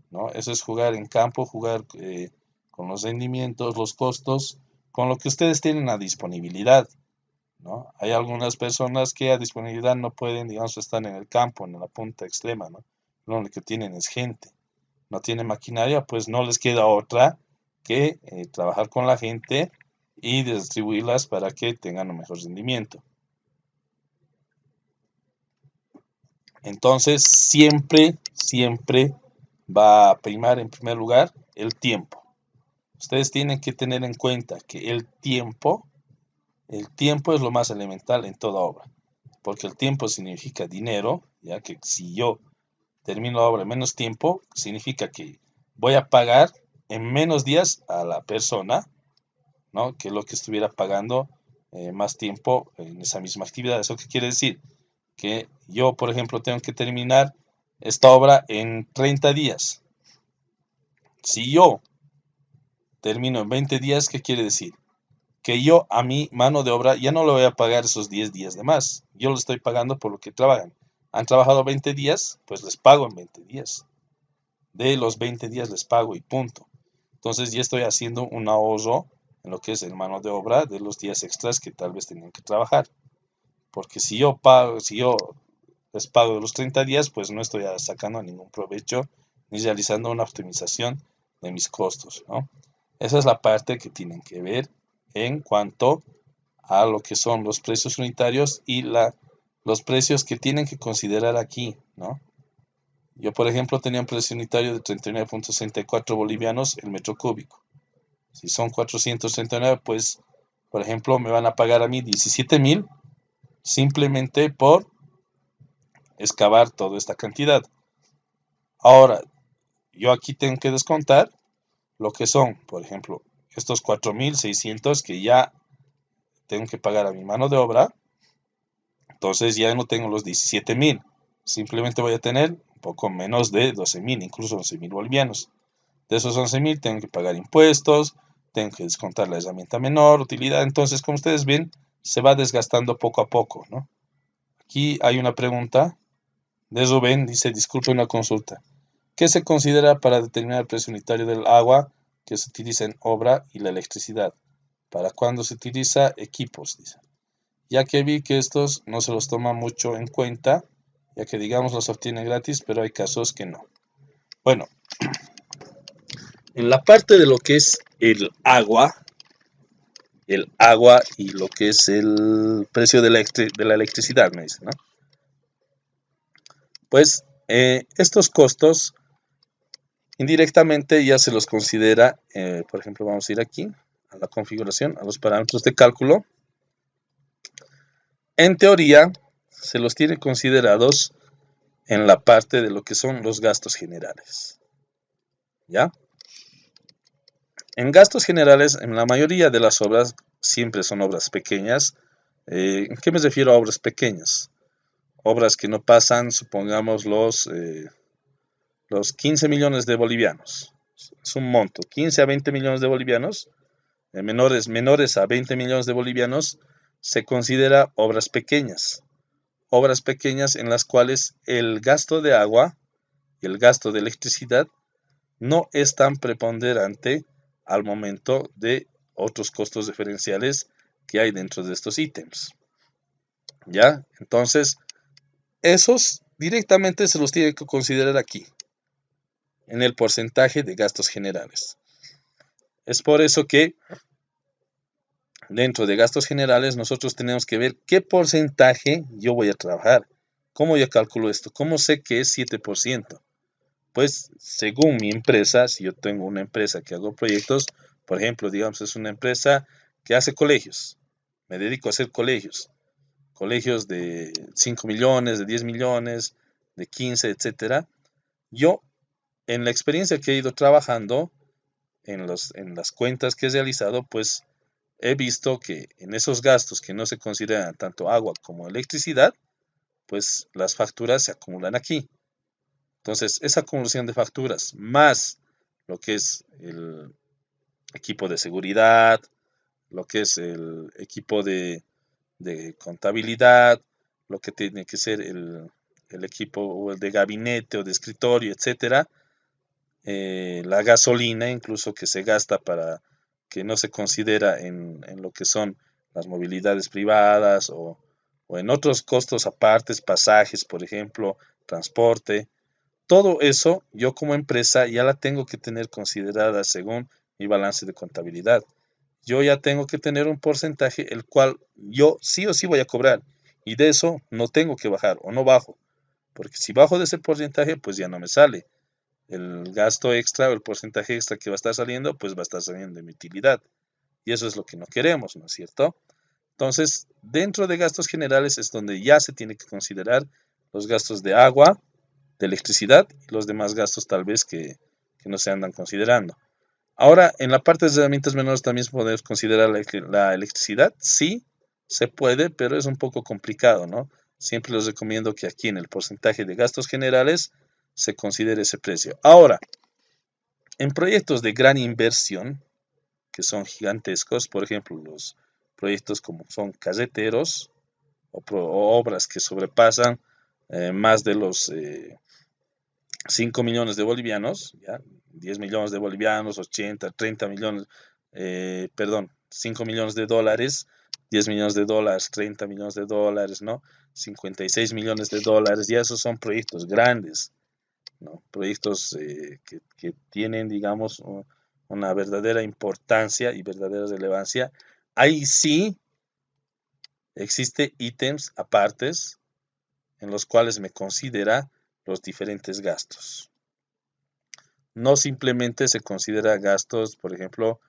¿no? Eso es jugar en campo, jugar con los rendimientos, los costos, con lo que ustedes tienen a disponibilidad, ¿no? Hay algunas personas que a disponibilidad no pueden, digamos, estar en el campo, en la punta extrema, ¿no? Lo que tienen es gente. No tienen maquinaria, pues no les queda otra que trabajar con la gente y distribuirlas para que tengan un mejor rendimiento. Entonces, siempre va a primar en primer lugar el tiempo. Ustedes tienen que tener en cuenta que el tiempo es lo más elemental en toda obra, porque el tiempo significa dinero, ya que si yo termino la obra en menos tiempo, significa que voy a pagar en menos días a la persona, ¿no? Que lo que estuviera pagando más tiempo en esa misma actividad. ¿Eso qué quiere decir? Que yo, por ejemplo, tengo que terminar esta obra en 30 días. Si yo termino en 20 días, ¿qué quiere decir? Que yo a mi mano de obra ya no le voy a pagar esos 10 días de más. Yo lo estoy pagando por lo que trabajan. Han trabajado 20 días, pues les pago en 20 días. De los 20 días les pago y punto. Entonces ya estoy haciendo un ahorro en lo que es el mano de obra de los días extras que tal vez tenían que trabajar. Porque si yo les pago de los 30 días, pues no estoy sacando ningún provecho ni realizando una optimización de mis costos, ¿no? Esa es la parte que tienen que ver en cuanto a lo que son los precios unitarios y la los precios que tienen que considerar aquí, ¿no? Yo, por ejemplo, tenía un precio unitario de 39.64 bolivianos el metro cúbico. Si son 439, pues, por ejemplo, me van a pagar a mí 17.000 simplemente por excavar toda esta cantidad. Ahora, yo aquí tengo que descontar lo que son, por ejemplo, estos 4.600 que ya tengo que pagar a mi mano de obra. Entonces ya no tengo los 17.000. Simplemente voy a tener un poco menos de 12.000, incluso 11.000 bolivianos. De esos 11.000 tengo que pagar impuestos, tengo que descontar la herramienta menor, utilidad. Entonces, como ustedes ven, se va desgastando poco a poco, ¿no? Aquí hay una pregunta de Rubén, dice, disculpe una consulta. ¿Qué se considera para determinar el precio unitario del agua que se utiliza en obra y la electricidad? ¿Para cuándo se utiliza equipos? Dice. Ya que vi que estos no se los toma mucho en cuenta, ya que digamos los obtiene gratis, pero hay casos que no. Bueno, en la parte de lo que es el agua y lo que es el precio de la electricidad, me dice, ¿no? Pues estos costos indirectamente ya se los considera, por ejemplo, vamos a ir aquí a la configuración, a los parámetros de cálculo. En teoría, se los tiene considerados en la parte de lo que son los gastos generales. ¿Ya? En gastos generales, en la mayoría de las obras, siempre son obras pequeñas. ¿En qué me refiero a obras pequeñas? Obras que no pasan, supongamos, los 15 millones de bolivianos. Es un monto, 15 a 20 millones de bolivianos, menores a 20 millones de bolivianos, se considera obras pequeñas. Obras pequeñas en las cuales el gasto de agua y el gasto de electricidad no es tan preponderante al momento de otros costos diferenciales que hay dentro de estos ítems. ¿Ya? Entonces, esos directamente se los tiene que considerar aquí, en el porcentaje de gastos generales. Es por eso que dentro de gastos generales nosotros tenemos que ver qué porcentaje yo voy a trabajar. ¿Cómo yo calculo esto? ¿Cómo sé que es 7%? Pues según mi empresa, si yo tengo una empresa que hago proyectos, por ejemplo, digamos, es una empresa que hace colegios, me dedico a hacer colegios de 5 millones, de 10 millones, de 15, etcétera. Yo, en la experiencia que he ido trabajando, en las cuentas que he realizado, pues he visto que en esos gastos que no se consideran tanto agua como electricidad, pues las facturas se acumulan aquí. Entonces, esa acumulación de facturas más lo que es el equipo de seguridad, lo que es el equipo de contabilidad, lo que tiene que ser el equipo o el de gabinete o de escritorio, etcétera, la gasolina incluso que se gasta para que no se considera en lo que son las movilidades privadas o en otros costos apartes, pasajes, por ejemplo, transporte. Todo eso yo como empresa ya la tengo que tener considerada según mi balance de contabilidad. Yo ya tengo que tener un porcentaje el cual yo sí o sí voy a cobrar y de eso no tengo que bajar o no bajo, porque si bajo de ese porcentaje pues ya no me sale. El gasto extra o el porcentaje extra que va a estar saliendo pues va a estar saliendo de mi utilidad y eso es lo que no queremos, ¿no es cierto? Entonces, dentro de gastos generales es donde ya se tiene que considerar los gastos de agua, de electricidad y los demás gastos tal vez que no se andan considerando. Ahora, en la parte de herramientas menores también podemos considerar la electricidad. Sí, se puede, pero es un poco complicado, ¿no? Siempre les recomiendo que aquí en el porcentaje de gastos generales se considere ese precio. Ahora, en proyectos de gran inversión, que son gigantescos, por ejemplo, los proyectos como son carreteros o obras que sobrepasan más de los 5 millones de bolivianos, ¿ya? 10 millones de bolivianos, 80, 30 millones, perdón, 5 millones de dólares, 10 millones de dólares, 30 millones de dólares, ¿no? 56 millones de dólares, ya esos son proyectos grandes, ¿no? Proyectos que tienen, digamos, una verdadera importancia y verdadera relevancia. Ahí sí existe ítems apartes en los cuales me considera los diferentes gastos. No simplemente se considera gastos, por ejemplo,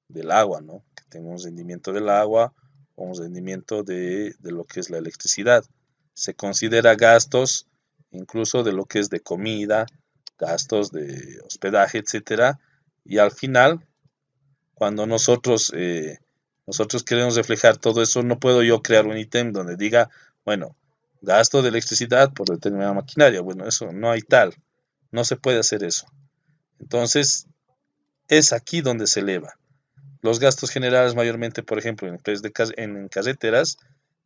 del agua, ¿no? Que tengo un rendimiento del agua o un rendimiento de lo que es la electricidad. Se considera gastos incluso de lo que es de comida, gastos de hospedaje, etcétera. Y al final, cuando nosotros queremos reflejar todo eso, no puedo yo crear un ítem donde diga, bueno, gasto de electricidad por determinada maquinaria. Bueno, eso no hay tal, no se puede hacer eso. Entonces, es aquí donde se eleva. Los gastos generales mayormente, por ejemplo, en carreteras,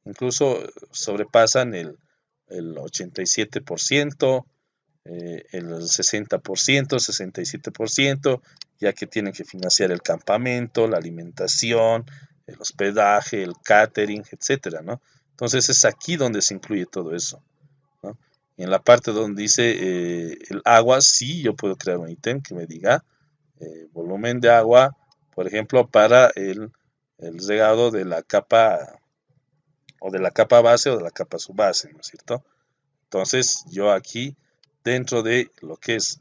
incluso sobrepasan el 87%, el 60%, 67%, ya que tienen que financiar el campamento, la alimentación, el hospedaje, el catering, etcétera, ¿no? Entonces es aquí donde se incluye todo eso, ¿no? Y en la parte donde dice el agua, sí, yo puedo crear un ítem que me diga volumen de agua, por ejemplo, para el regado de la capa o de la capa base o de la capa subbase, ¿no es cierto? Entonces, yo aquí, dentro de lo que es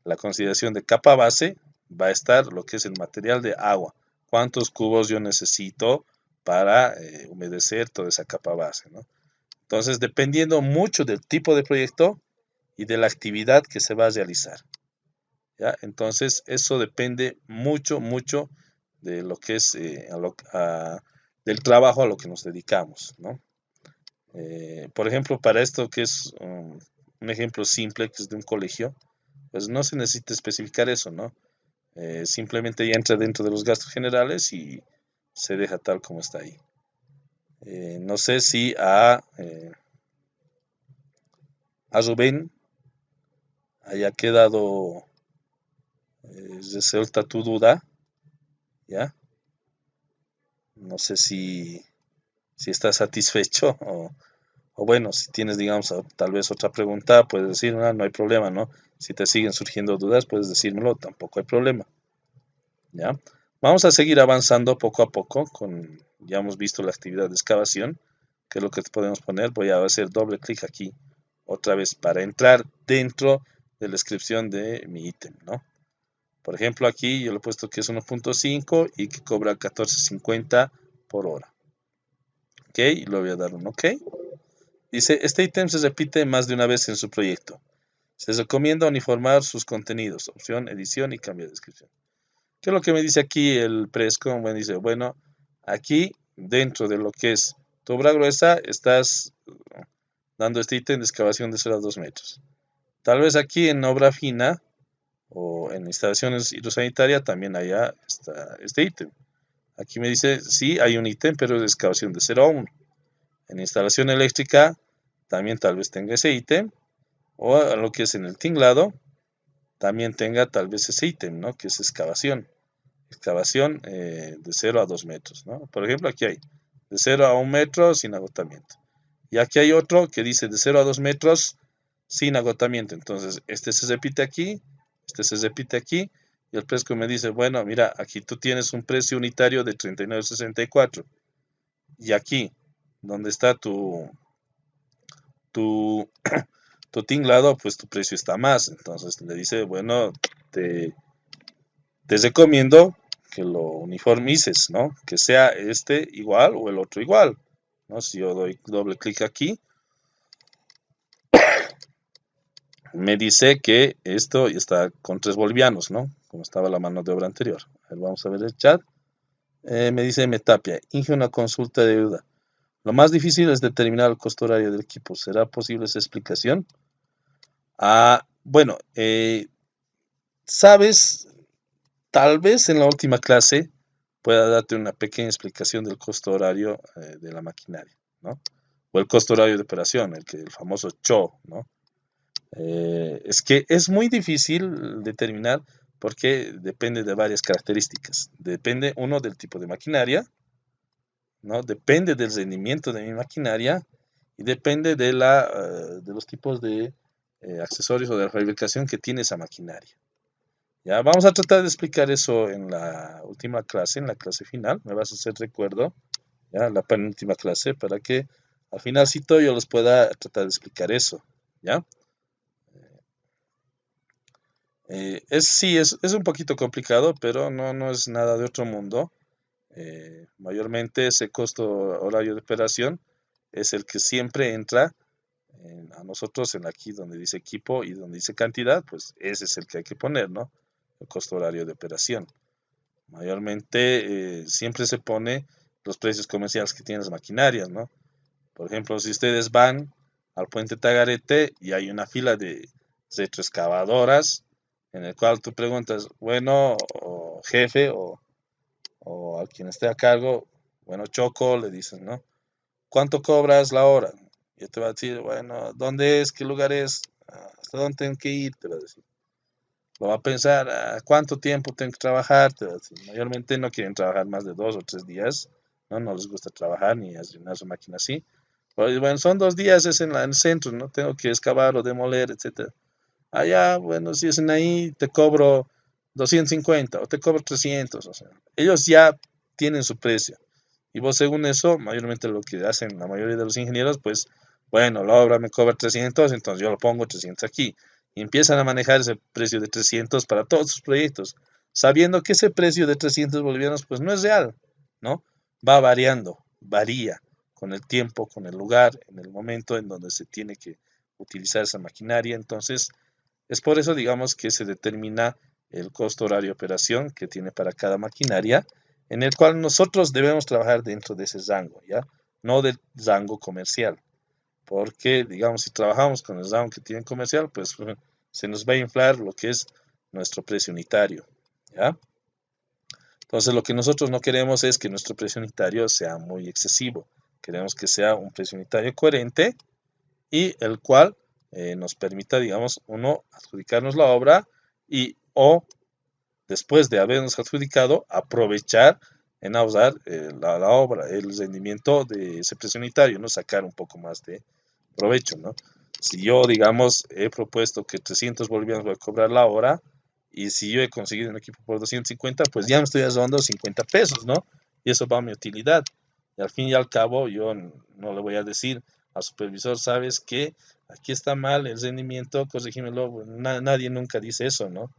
la consideración de capa base, va a estar lo que es el material de agua. ¿Cuántos cubos yo necesito para humedecer toda esa capa base, ¿no? Entonces, dependiendo mucho del tipo de proyecto y de la actividad que se va a realizar, ¿ya? Entonces, eso depende mucho, mucho de lo que es del trabajo a lo que nos dedicamos, ¿no? Por ejemplo, para esto que es un ejemplo simple, que es de un colegio, pues no se necesita especificar eso, ¿no? Simplemente ya entra dentro de los gastos generales y se deja tal como está ahí. No sé si a Rubén haya quedado resuelta tu duda, ¿ya? No sé si estás satisfecho o bueno, si tienes, digamos, tal vez otra pregunta, puedes decir, no hay problema, ¿no? Si te siguen surgiendo dudas, puedes decírmelo, tampoco hay problema, ¿ya? Vamos a seguir avanzando poco a poco ya hemos visto la actividad de excavación, que es lo que podemos poner. Voy a hacer doble clic aquí, otra vez, para entrar dentro de la descripción de mi ítem, ¿no? Por ejemplo, aquí yo le he puesto que es 1.5 y que cobra 14.50 por hora. Ok, y le voy a dar un OK. Dice, este ítem se repite más de una vez en su proyecto. Se recomienda uniformar sus contenidos, opción, edición y cambio de descripción. ¿Qué es lo que me dice aquí el Prescom? Me dice, bueno, aquí dentro de lo que es tu obra gruesa estás dando este ítem de excavación de 0 a 2 metros. Tal vez aquí en obra fina o en instalaciones hidrosanitarias también haya este ítem. Aquí me dice, sí, hay un ítem, pero es de excavación de 0 a 1. En instalación eléctrica también tal vez tenga ese ítem, o lo que es en el tinglado también tenga tal vez ese ítem, ¿no? Que es excavación de 0 a 2 metros, ¿no? Por ejemplo, aquí hay de 0 a 1 metro sin agotamiento. Y aquí hay otro que dice de 0 a 2 metros sin agotamiento. Entonces, este se repite aquí, este se repite aquí, y el precio me dice, bueno, mira, aquí tú tienes un precio unitario de 39.64. Y aquí, donde está tu, tu tinglado, pues tu precio está más. Entonces le dice, bueno, te recomiendo que lo uniformices, ¿no? Que sea este igual o el otro igual, ¿no? Si yo doy doble clic aquí, me dice que esto está con 3 bolivianos, ¿no? Como estaba la mano de obra anterior. A ver, vamos a ver el chat. Me dice Metapia, Inge, una consulta de duda. Lo más difícil es determinar el costo horario del equipo. ¿Será posible esa explicación? Bueno, sabes, tal vez en la última clase pueda darte una pequeña explicación del costo horario de la maquinaria, ¿no? O el costo horario de operación, el famoso CHO, ¿no? Es que es muy difícil determinar porque depende de varias características. Depende, uno, del tipo de maquinaria, ¿no? Depende del rendimiento de mi maquinaria y depende de los tipos de accesorios o de la fabricación que tiene esa maquinaria. Ya, vamos a tratar de explicar eso en la última clase, en la clase final. Me vas a hacer recuerdo, ya, la penúltima clase, para que al finalcito yo les pueda tratar de explicar eso, ¿ya? Sí, es un poquito complicado, pero no es nada de otro mundo. Mayormente ese costo horario de operación es el que siempre entra a nosotros en aquí donde dice equipo y donde dice cantidad, pues ese es el que hay que poner, ¿no? El costo horario de operación. Mayormente siempre se pone los precios comerciales que tienen las maquinarias, ¿no? Por ejemplo, si ustedes van al puente Tagarete y hay una fila de retroexcavadoras en el cual tú preguntas, bueno, o jefe o a quien esté a cargo, bueno, Choco, le dices, ¿no? ¿Cuánto cobras la hora? Y te va a decir, bueno, ¿dónde es? ¿Qué lugar es? ¿Hasta dónde tengo que ir? Te va a decir. Lo va a pensar, ¿cuánto tiempo tengo que trabajar? Te va a decir. Mayormente no quieren trabajar más de 2 o 3 días, ¿no? No les gusta trabajar ni llenar su máquina así. Pero, bueno, son 2 días, es en el centro, ¿no? Tengo que excavar o demoler, etcétera. Allá, bueno, si es en ahí, te cobro 250 o te cobro 300, o sea, ellos ya tienen su precio. Y vos, según eso, mayormente lo que hacen la mayoría de los ingenieros, pues, bueno, la obra me cobra 300, entonces yo lo pongo 300 aquí. Y empiezan a manejar ese precio de 300 para todos sus proyectos, sabiendo que ese precio de 300 bolivianos, pues, no es real, ¿no? Va variando, varía con el tiempo, con el lugar, en el momento en donde se tiene que utilizar esa maquinaria. Entonces, es por eso, digamos, que se determina el costo horario de operación que tiene para cada maquinaria, en el cual nosotros debemos trabajar dentro de ese rango, ¿ya? No del rango comercial, porque, digamos, si trabajamos con el rango que tiene comercial, pues se nos va a inflar lo que es nuestro precio unitario, ¿ya? Entonces, lo que nosotros no queremos es que nuestro precio unitario sea muy excesivo. Queremos que sea un precio unitario coherente y el cual nos permita, digamos, uno, adjudicarnos la obra y o después de habernos adjudicado, aprovechar en usar la obra, el rendimiento de ese precio unitario, ¿no? Sacar un poco más de provecho, ¿no? Si yo, digamos, he propuesto que 300 bolivianos voy a cobrar la hora y si yo he conseguido un equipo por 250, pues ya me estoy ahorrando 50 pesos, ¿no? Y eso va a mi utilidad. Y al fin y al cabo, yo no le voy a decir al supervisor, sabes que aquí está mal el rendimiento, corrígimelo. Nadie nunca dice eso, ¿no?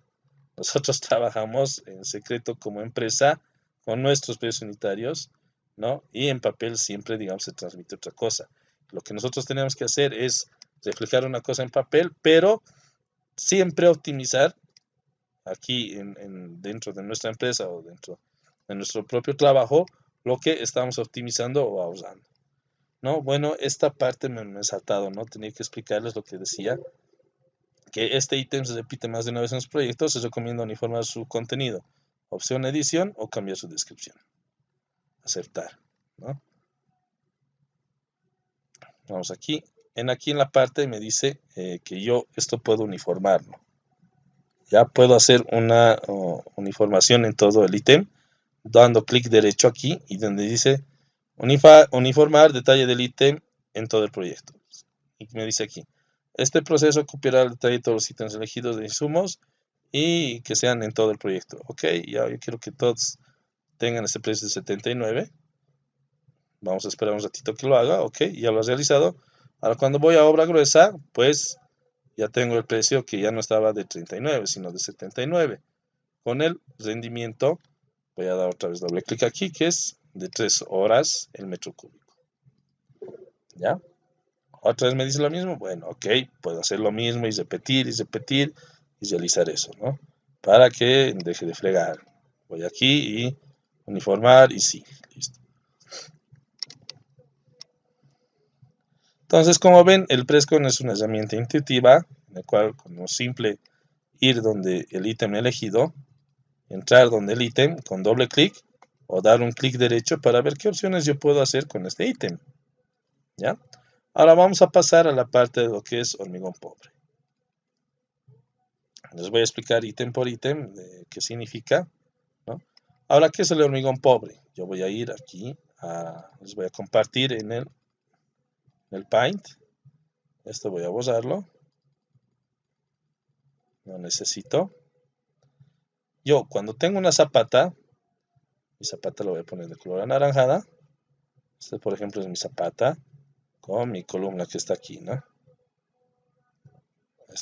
Nosotros trabajamos en secreto como empresa con nuestros precios unitarios, ¿no? Y en papel siempre, digamos, se transmite otra cosa. Lo que nosotros tenemos que hacer es reflejar una cosa en papel, pero siempre optimizar aquí dentro de nuestra empresa o dentro de nuestro propio trabajo lo que estamos optimizando o usando. ¿No? Bueno, esta parte me he saltado, ¿no? Tenía que explicarles lo que decía, que este ítem se repite más de una vez en los proyectos, se recomienda uniformar su contenido. Opción edición o cambiar su descripción. Aceptar, ¿no? Vamos aquí. Aquí en la parte me dice que yo esto puedo uniformarlo. Ya puedo hacer una uniformación en todo el ítem, dando clic derecho aquí y donde dice uniformar detalle del ítem en todo el proyecto. Y me dice aquí, este proceso copiará el detalle de todos los ítems elegidos de insumos y que sean en todo el proyecto. Ok, ya yo quiero que todos tengan este precio de 79. Vamos a esperar un ratito que lo haga. Ok, ya lo has realizado. Ahora cuando voy a obra gruesa, pues ya tengo el precio que ya no estaba de 39, sino de 79. Con el rendimiento, voy a dar otra vez doble clic aquí, que es de 3 horas el metro cúbico. ¿Ya? Otra vez me dice lo mismo. Bueno, ok, puedo hacer lo mismo y repetir y realizar eso, ¿no? Para que deje de fregar. Voy aquí y uniformar y sí, listo. Entonces, como ven, el Prescon es una herramienta intuitiva, en la cual con un simple ir donde el ítem elegido, entrar donde el ítem con doble clic o dar un clic derecho para ver qué opciones yo puedo hacer con este ítem. ¿Ya? Ahora vamos a pasar a la parte de lo que es hormigón pobre. Les voy a explicar ítem por ítem qué significa, ¿no? Ahora, ¿qué es el hormigón pobre? Yo voy a ir aquí, les voy a compartir en el Paint. Esto voy a borrarlo. No necesito. Yo, cuando tengo una zapata, mi zapata lo voy a poner de color anaranjada. Este, por ejemplo, es mi zapata. con mi columna que está aquí, ¿no?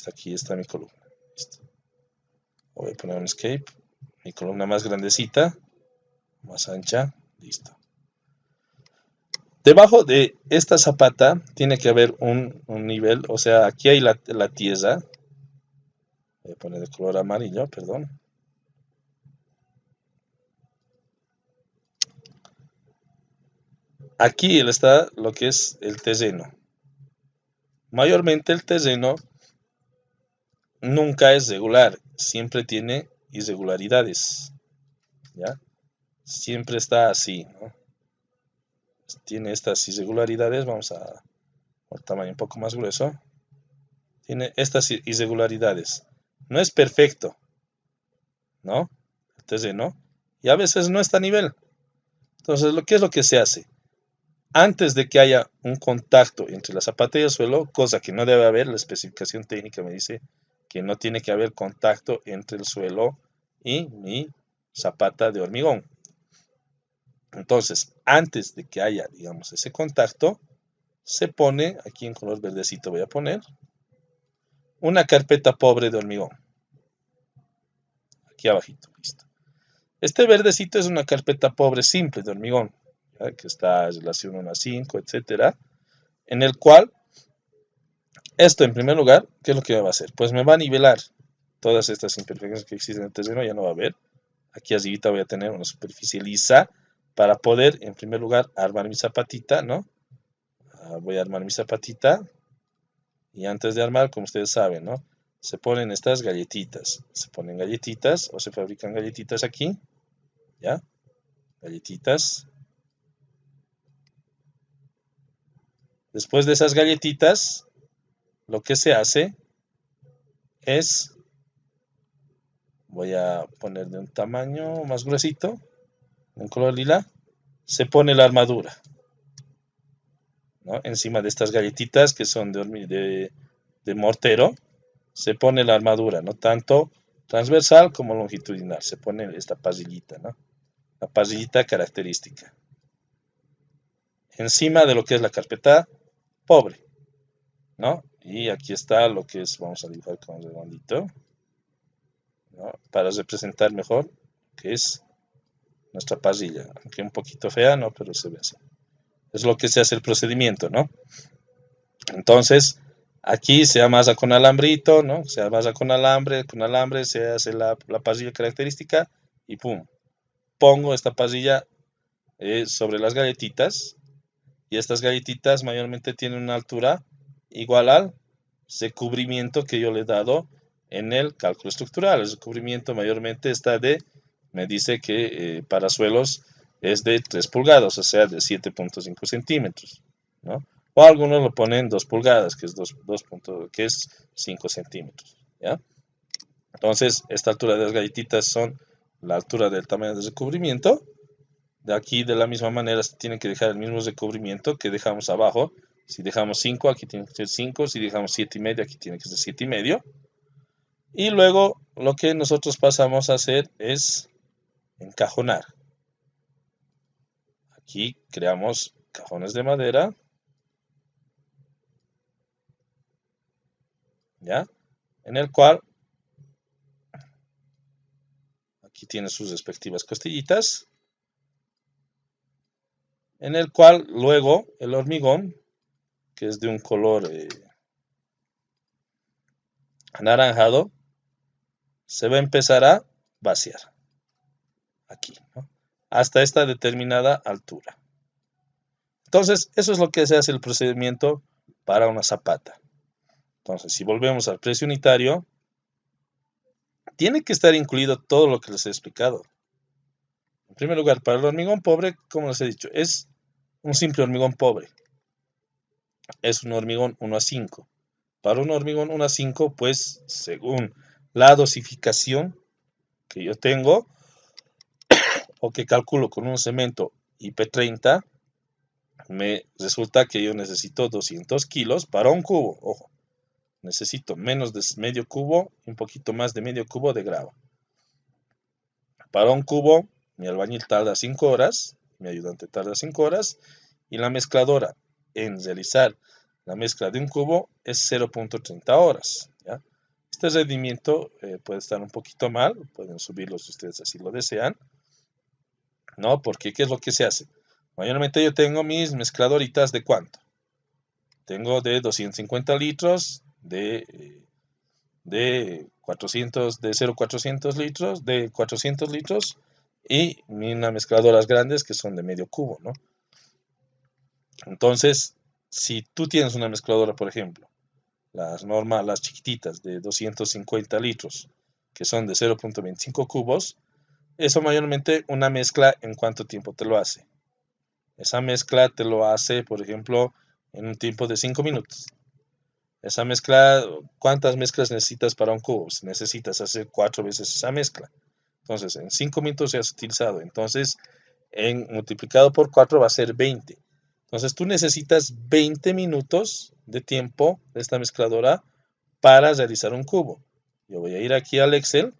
Aquí está mi columna. Listo. Voy a poner un escape. Mi columna más grandecita, más ancha. Listo. Debajo de esta zapata tiene que haber un nivel, o sea, aquí hay la tierra. Voy a poner de color amarillo, perdón. Aquí está lo que es el terreno. Mayormente el terreno nunca es regular, siempre tiene irregularidades, ¿ya? Siempre está así, ¿no? Tiene estas irregularidades, vamos a un tamaño un poco más grueso. Tiene estas irregularidades. No es perfecto, ¿no? El terreno. Y a veces no está a nivel. Entonces, ¿qué es lo que se hace? Antes de que haya un contacto entre la zapata y el suelo, cosa que no debe haber, la especificación técnica me dice que no tiene que haber contacto entre el suelo y mi zapata de hormigón. Entonces, antes de que haya, digamos, ese contacto, se pone, aquí en color verdecito voy a poner, una carpeta pobre de hormigón. Aquí abajito, listo. Este verdecito es una carpeta pobre simple de hormigón, ¿ya? Que está en relación 1 a 5, etcétera, en el cual esto, en primer lugar, ¿qué es lo que va a hacer? Pues me va a nivelar todas estas imperfecciones que existen en el terreno, ya no va a haber. Aquí arribita voy a tener una superficie lisa para poder, en primer lugar, armar mi zapatita, ¿no? Voy a armar mi zapatita y antes de armar, como ustedes saben, ¿no? Se ponen estas galletitas. Se ponen galletitas o se fabrican galletitas aquí, ¿ya? Galletitas. Después de esas galletitas, lo que se hace es, voy a poner de un tamaño más gruesito, un color lila, se pone la armadura, ¿no? Encima de estas galletitas que son de mortero, se pone la armadura, no tanto transversal como longitudinal, se pone esta parrillita, ¿no? La parrillita característica. Encima de lo que es la carpeta pobre, ¿no? Y aquí está lo que es, vamos a dibujar con redondito, ¿no? Para representar mejor que es nuestra parrilla, aunque un poquito fea, ¿no? Pero se ve así. Es lo que se hace el procedimiento, ¿no? Entonces, aquí se amasa con alambrito, ¿no? Se amasa con alambre se hace la parrilla característica y pum. Pongo esta parrilla sobre las galletitas y estas galletitas mayormente tienen una altura igual al recubrimiento que yo le he dado en el cálculo estructural. El recubrimiento mayormente me dice que para suelos es de 3 pulgadas, o sea, de 7.5 centímetros, ¿no? O algunos lo ponen 2 pulgadas, que es 5 centímetros, ¿ya? Entonces, esta altura de las galletitas son la altura del tamaño del recubrimiento. De aquí, de la misma manera, se tiene que dejar el mismo recubrimiento que dejamos abajo. Si dejamos 5, aquí tiene que ser 5. Si dejamos 7,5, aquí tiene que ser 7,5. Y luego, lo que nosotros pasamos a hacer es encajonar. Aquí creamos cajones de madera, ¿ya? En el cual, aquí tiene sus respectivas costillitas, en el cual luego el hormigón, que es de un color anaranjado, se va a empezar a vaciar aquí, ¿no? Hasta esta determinada altura. Entonces, eso es lo que se hace el procedimiento para una zapata. Entonces, si volvemos al precio unitario, tiene que estar incluido todo lo que les he explicado. En primer lugar, para el hormigón pobre, como les he dicho, es un simple hormigón pobre. Es un hormigón 1 a 5. Para un hormigón 1 a 5, pues, según la dosificación que yo tengo, o que calculo con un cemento IP30, me resulta que yo necesito 200 kilos para un cubo. Ojo, necesito menos de medio cubo, un poquito más de medio cubo de grava. Para un cubo, mi albañil tarda 5 horas, mi ayudante tarda 5 horas, y la mezcladora en realizar la mezcla de un cubo es 0.30 horas. ¿Ya? Este rendimiento puede estar un poquito mal, pueden subirlo si ustedes así lo desean, ¿no? Porque ¿qué es lo que se hace? Mayormente yo tengo mis mezcladoritas de ¿cuánto? Tengo de 250 litros, de 400, de 0,400 litros, de 400 litros y unas mezcladoras grandes que son de medio cubo, ¿no? Entonces, si tú tienes una mezcladora, por ejemplo, las chiquititas de 250 litros, que son de 0.25 cubos, eso mayormente una mezcla en cuánto tiempo te lo hace. Esa mezcla te lo hace, por ejemplo, en un tiempo de 5 minutos. Esa mezcla, ¿cuántas mezclas necesitas para un cubo? Necesitas hacer 4 veces esa mezcla. Entonces, en 5 minutos ya has utilizado. Entonces, multiplicado por 4 va a ser 20. Entonces, tú necesitas 20 minutos de tiempo de esta mezcladora para realizar un cubo. Yo voy a ir aquí al Excel.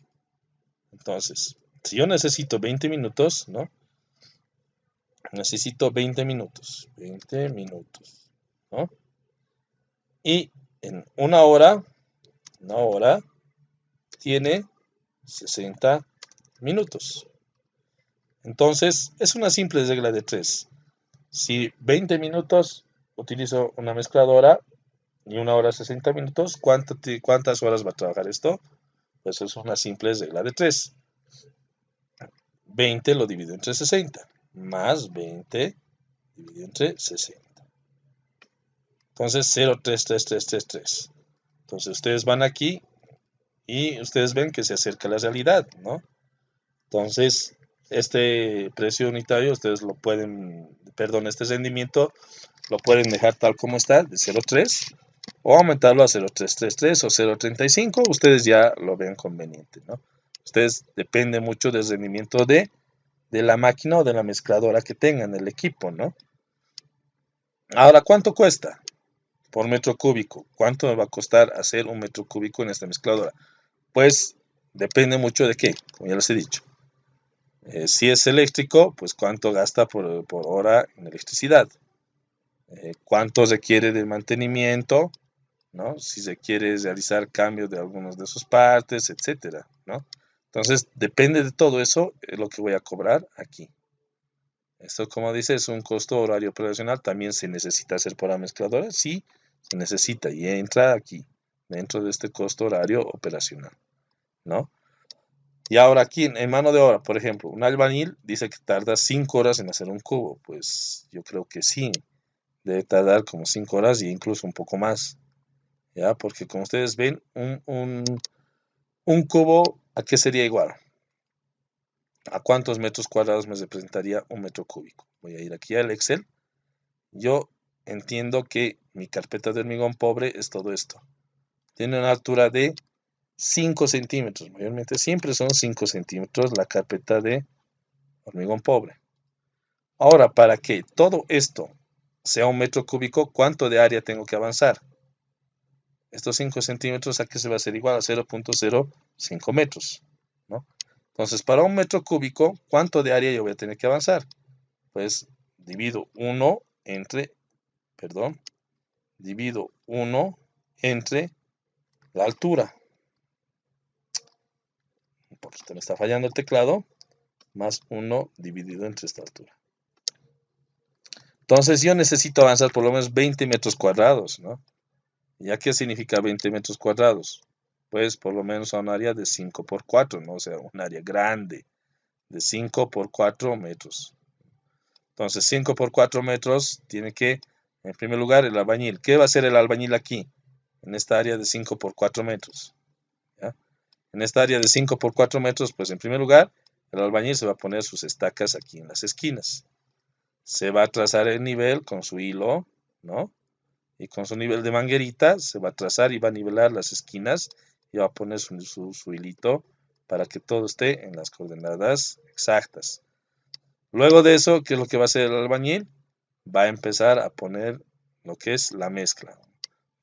Entonces, si yo necesito 20 minutos, ¿no? Necesito 20 minutos. 20 minutos, ¿no? Y en una hora tiene 60 minutos. Entonces, es una simple regla de 3. Si 20 minutos utilizo una mezcladora y una hora 60 minutos, ¿cuántas horas va a trabajar esto? Pues es una simple regla de 3. 20 lo divido entre 60, más 20 dividido entre 60. Entonces, 0,33333. Entonces, ustedes van aquí y ustedes ven que se acerca a la realidad, ¿no? Entonces, este precio unitario, ustedes lo pueden, perdón, este rendimiento lo pueden dejar tal como está, de 0,3, o aumentarlo a 0,333 o 0,35, ustedes ya lo ven conveniente, ¿no? Ustedes depende mucho del rendimiento de la máquina o de la mezcladora que tengan, el equipo, ¿no? Ahora, ¿cuánto cuesta por metro cúbico? ¿Cuánto me va a costar hacer un metro cúbico en esta mezcladora? Pues depende mucho de qué, como ya les he dicho. Si es eléctrico, pues cuánto gasta por hora en electricidad. Cuánto requiere de mantenimiento, ¿no? Si se quiere realizar cambios de algunas de sus partes, etcétera, ¿no? Entonces, depende de todo eso, es lo que voy a cobrar aquí. Esto, como dice, es un costo horario operacional. También se necesita hacer por la mezcladora. Sí, se necesita y entra aquí, dentro de este costo horario operacional, ¿no? Y ahora aquí, en mano de obra, por ejemplo, un albañil dice que tarda 5 horas en hacer un cubo. Pues yo creo que sí, debe tardar como 5 horas e incluso un poco más. ¿Ya? Porque como ustedes ven, un cubo, ¿a qué sería igual? ¿A cuántos metros cuadrados me representaría un metro cúbico? Voy a ir aquí al Excel. Yo entiendo que mi carpeta de hormigón pobre es todo esto. Tiene una altura de 5 centímetros. Mayormente siempre son 5 centímetros la carpeta de hormigón pobre. Ahora, para que todo esto sea un metro cúbico, ¿cuánto de área tengo que avanzar? Estos 5 centímetros aquí se va a hacer igual a 0.05 metros, ¿no? Entonces, para un metro cúbico, ¿cuánto de área yo voy a tener que avanzar? Pues divido 1 entre la altura. Un poquito me está fallando el teclado, más 1 dividido entre esta altura. Entonces yo necesito avanzar por lo menos 20 metros cuadrados, ¿no? ¿Ya qué significa 20 metros cuadrados? Pues por lo menos a un área de 5 por 4, ¿no? O sea, un área grande de 5 por 4 metros. Entonces 5 por 4 metros tiene que, en primer lugar, el albañil. ¿Qué va a hacer el albañil aquí? En esta área de 5 por 4 metros. ¿Ya? En esta área de 5 por 4 metros, pues en primer lugar, el albañil se va a poner sus estacas aquí en las esquinas. Se va a trazar el nivel con su hilo, ¿no? Y con su nivel de manguerita se va a trazar y va a nivelar las esquinas y va a poner su hilito para que todo esté en las coordenadas exactas. Luego de eso, ¿qué es lo que va a hacer el albañil? Va a empezar a poner lo que es la mezcla.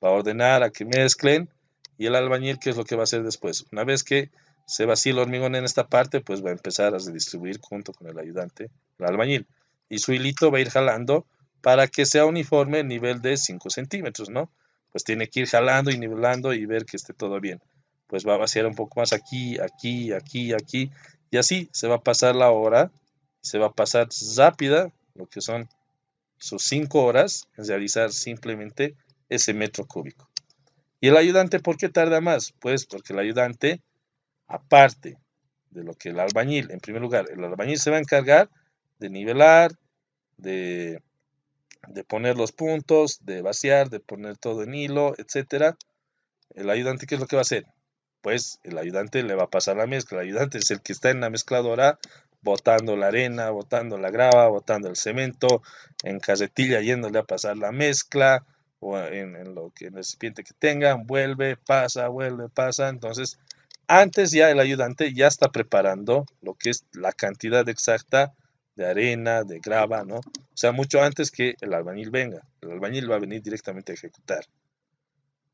Va a ordenar a que mezclen y el albañil, ¿qué es lo que va a hacer después? Una vez que se vacíe el hormigón en esta parte, pues va a empezar a redistribuir junto con el ayudante, el albañil. Y su hilito va a ir jalando para que sea uniforme el nivel de 5 centímetros, ¿no? Pues tiene que ir jalando y nivelando y ver que esté todo bien. Pues va a vaciar un poco más aquí, aquí, aquí, aquí, y así se va a pasar la hora, se va a pasar rápida, lo que son sus 5 horas, en realizar simplemente ese metro cúbico. ¿Y el ayudante por qué tarda más? Pues porque el ayudante, aparte de lo que el albañil, en primer lugar, el albañil se va a encargar de nivelar, de, de poner los puntos, de vaciar, de poner todo en hilo, etcétera. El ayudante, ¿qué es lo que va a hacer? Pues el ayudante le va a pasar la mezcla. El ayudante es el que está en la mezcladora botando la arena, botando la grava, botando el cemento, en carretilla yéndole a pasar la mezcla o en lo que en el recipiente que tengan, vuelve, pasa. Entonces, antes ya el ayudante ya está preparando lo que es la cantidad exacta de arena, de grava, ¿no? O sea, mucho antes que el albañil venga. El albañil va a venir directamente a ejecutar,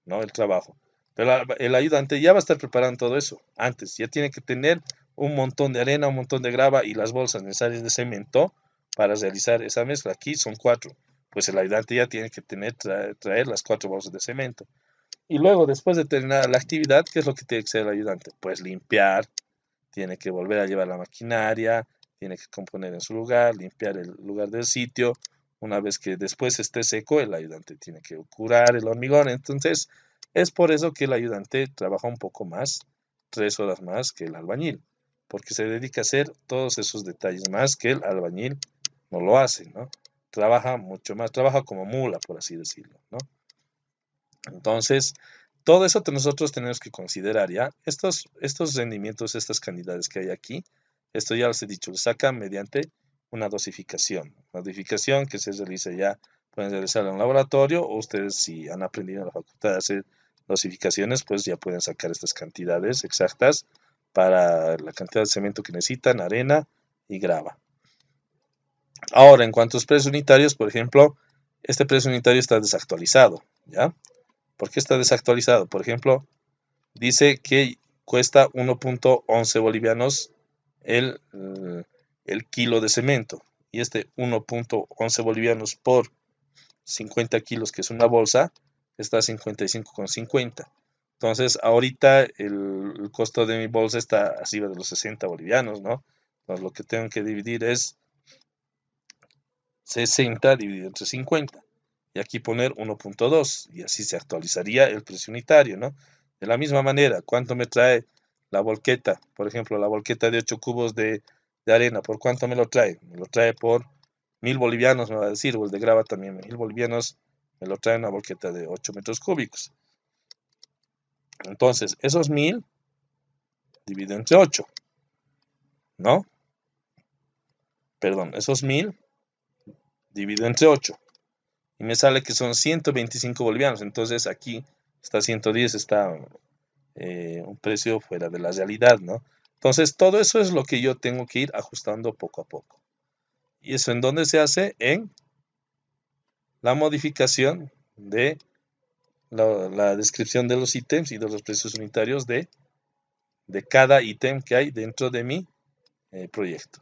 ¿no? El trabajo. Pero el ayudante ya va a estar preparando todo eso antes. Ya tiene que tener un montón de arena, un montón de grava y las bolsas necesarias de cemento para realizar esa mezcla. Aquí son 4. Pues el ayudante ya tiene que traer las 4 bolsas de cemento. Y luego, después de terminar la actividad, ¿qué es lo que tiene que hacer el ayudante? Pues limpiar, tiene que volver a llevar la maquinaria, tiene que componer en su lugar, limpiar el lugar del sitio. Una vez que después esté seco, el ayudante tiene que curar el hormigón. Entonces, es por eso que el ayudante trabaja un poco más, 3 horas más que el albañil, porque se dedica a hacer todos esos detalles más que el albañil no lo hace, ¿no? Trabaja mucho más, trabaja como mula, por así decirlo, ¿no? Entonces, todo eso nosotros tenemos que considerar, ¿ya? Estos rendimientos, estas cantidades que hay aquí, esto ya les he dicho, lo sacan mediante una dosificación. Una dosificación que se realiza ya, pueden realizarla en un laboratorio, o ustedes si han aprendido en la facultad a hacer dosificaciones, pues ya pueden sacar estas cantidades exactas para la cantidad de cemento que necesitan, arena y grava. Ahora, en cuanto a los precios unitarios, por ejemplo, este precio unitario está desactualizado, ¿ya? ¿Por qué está desactualizado? Por ejemplo, dice que cuesta 1.11 bolivianos el, el kilo de cemento. Y este 1.11 bolivianos por 50 kilos, que es una bolsa, está a 55,50. Entonces, ahorita el costo de mi bolsa está arriba de los 60 bolivianos, ¿no? Entonces, lo que tengo que dividir es 60 dividido entre 50. Y aquí poner 1.2 y así se actualizaría el precio unitario, ¿no? De la misma manera, ¿cuánto me trae la volqueta? Por ejemplo, la volqueta de 8 cubos de arena, ¿por cuánto me lo trae? Me lo trae por 1000 bolivianos, me va a decir, o el de grava también, 1000 bolivianos, me lo trae una volqueta de 8 metros cúbicos. Entonces, esos 1000 dividido entre 8, ¿no? Perdón, esos 1000 dividido entre 8. Y me sale que son 125 bolivianos. Entonces aquí está 110, está un precio fuera de la realidad, ¿no? Entonces todo eso es lo que yo tengo que ir ajustando poco a poco. ¿Y eso en dónde se hace? En la modificación de la descripción de los ítems y de los precios unitarios de cada ítem que hay dentro de mi proyecto.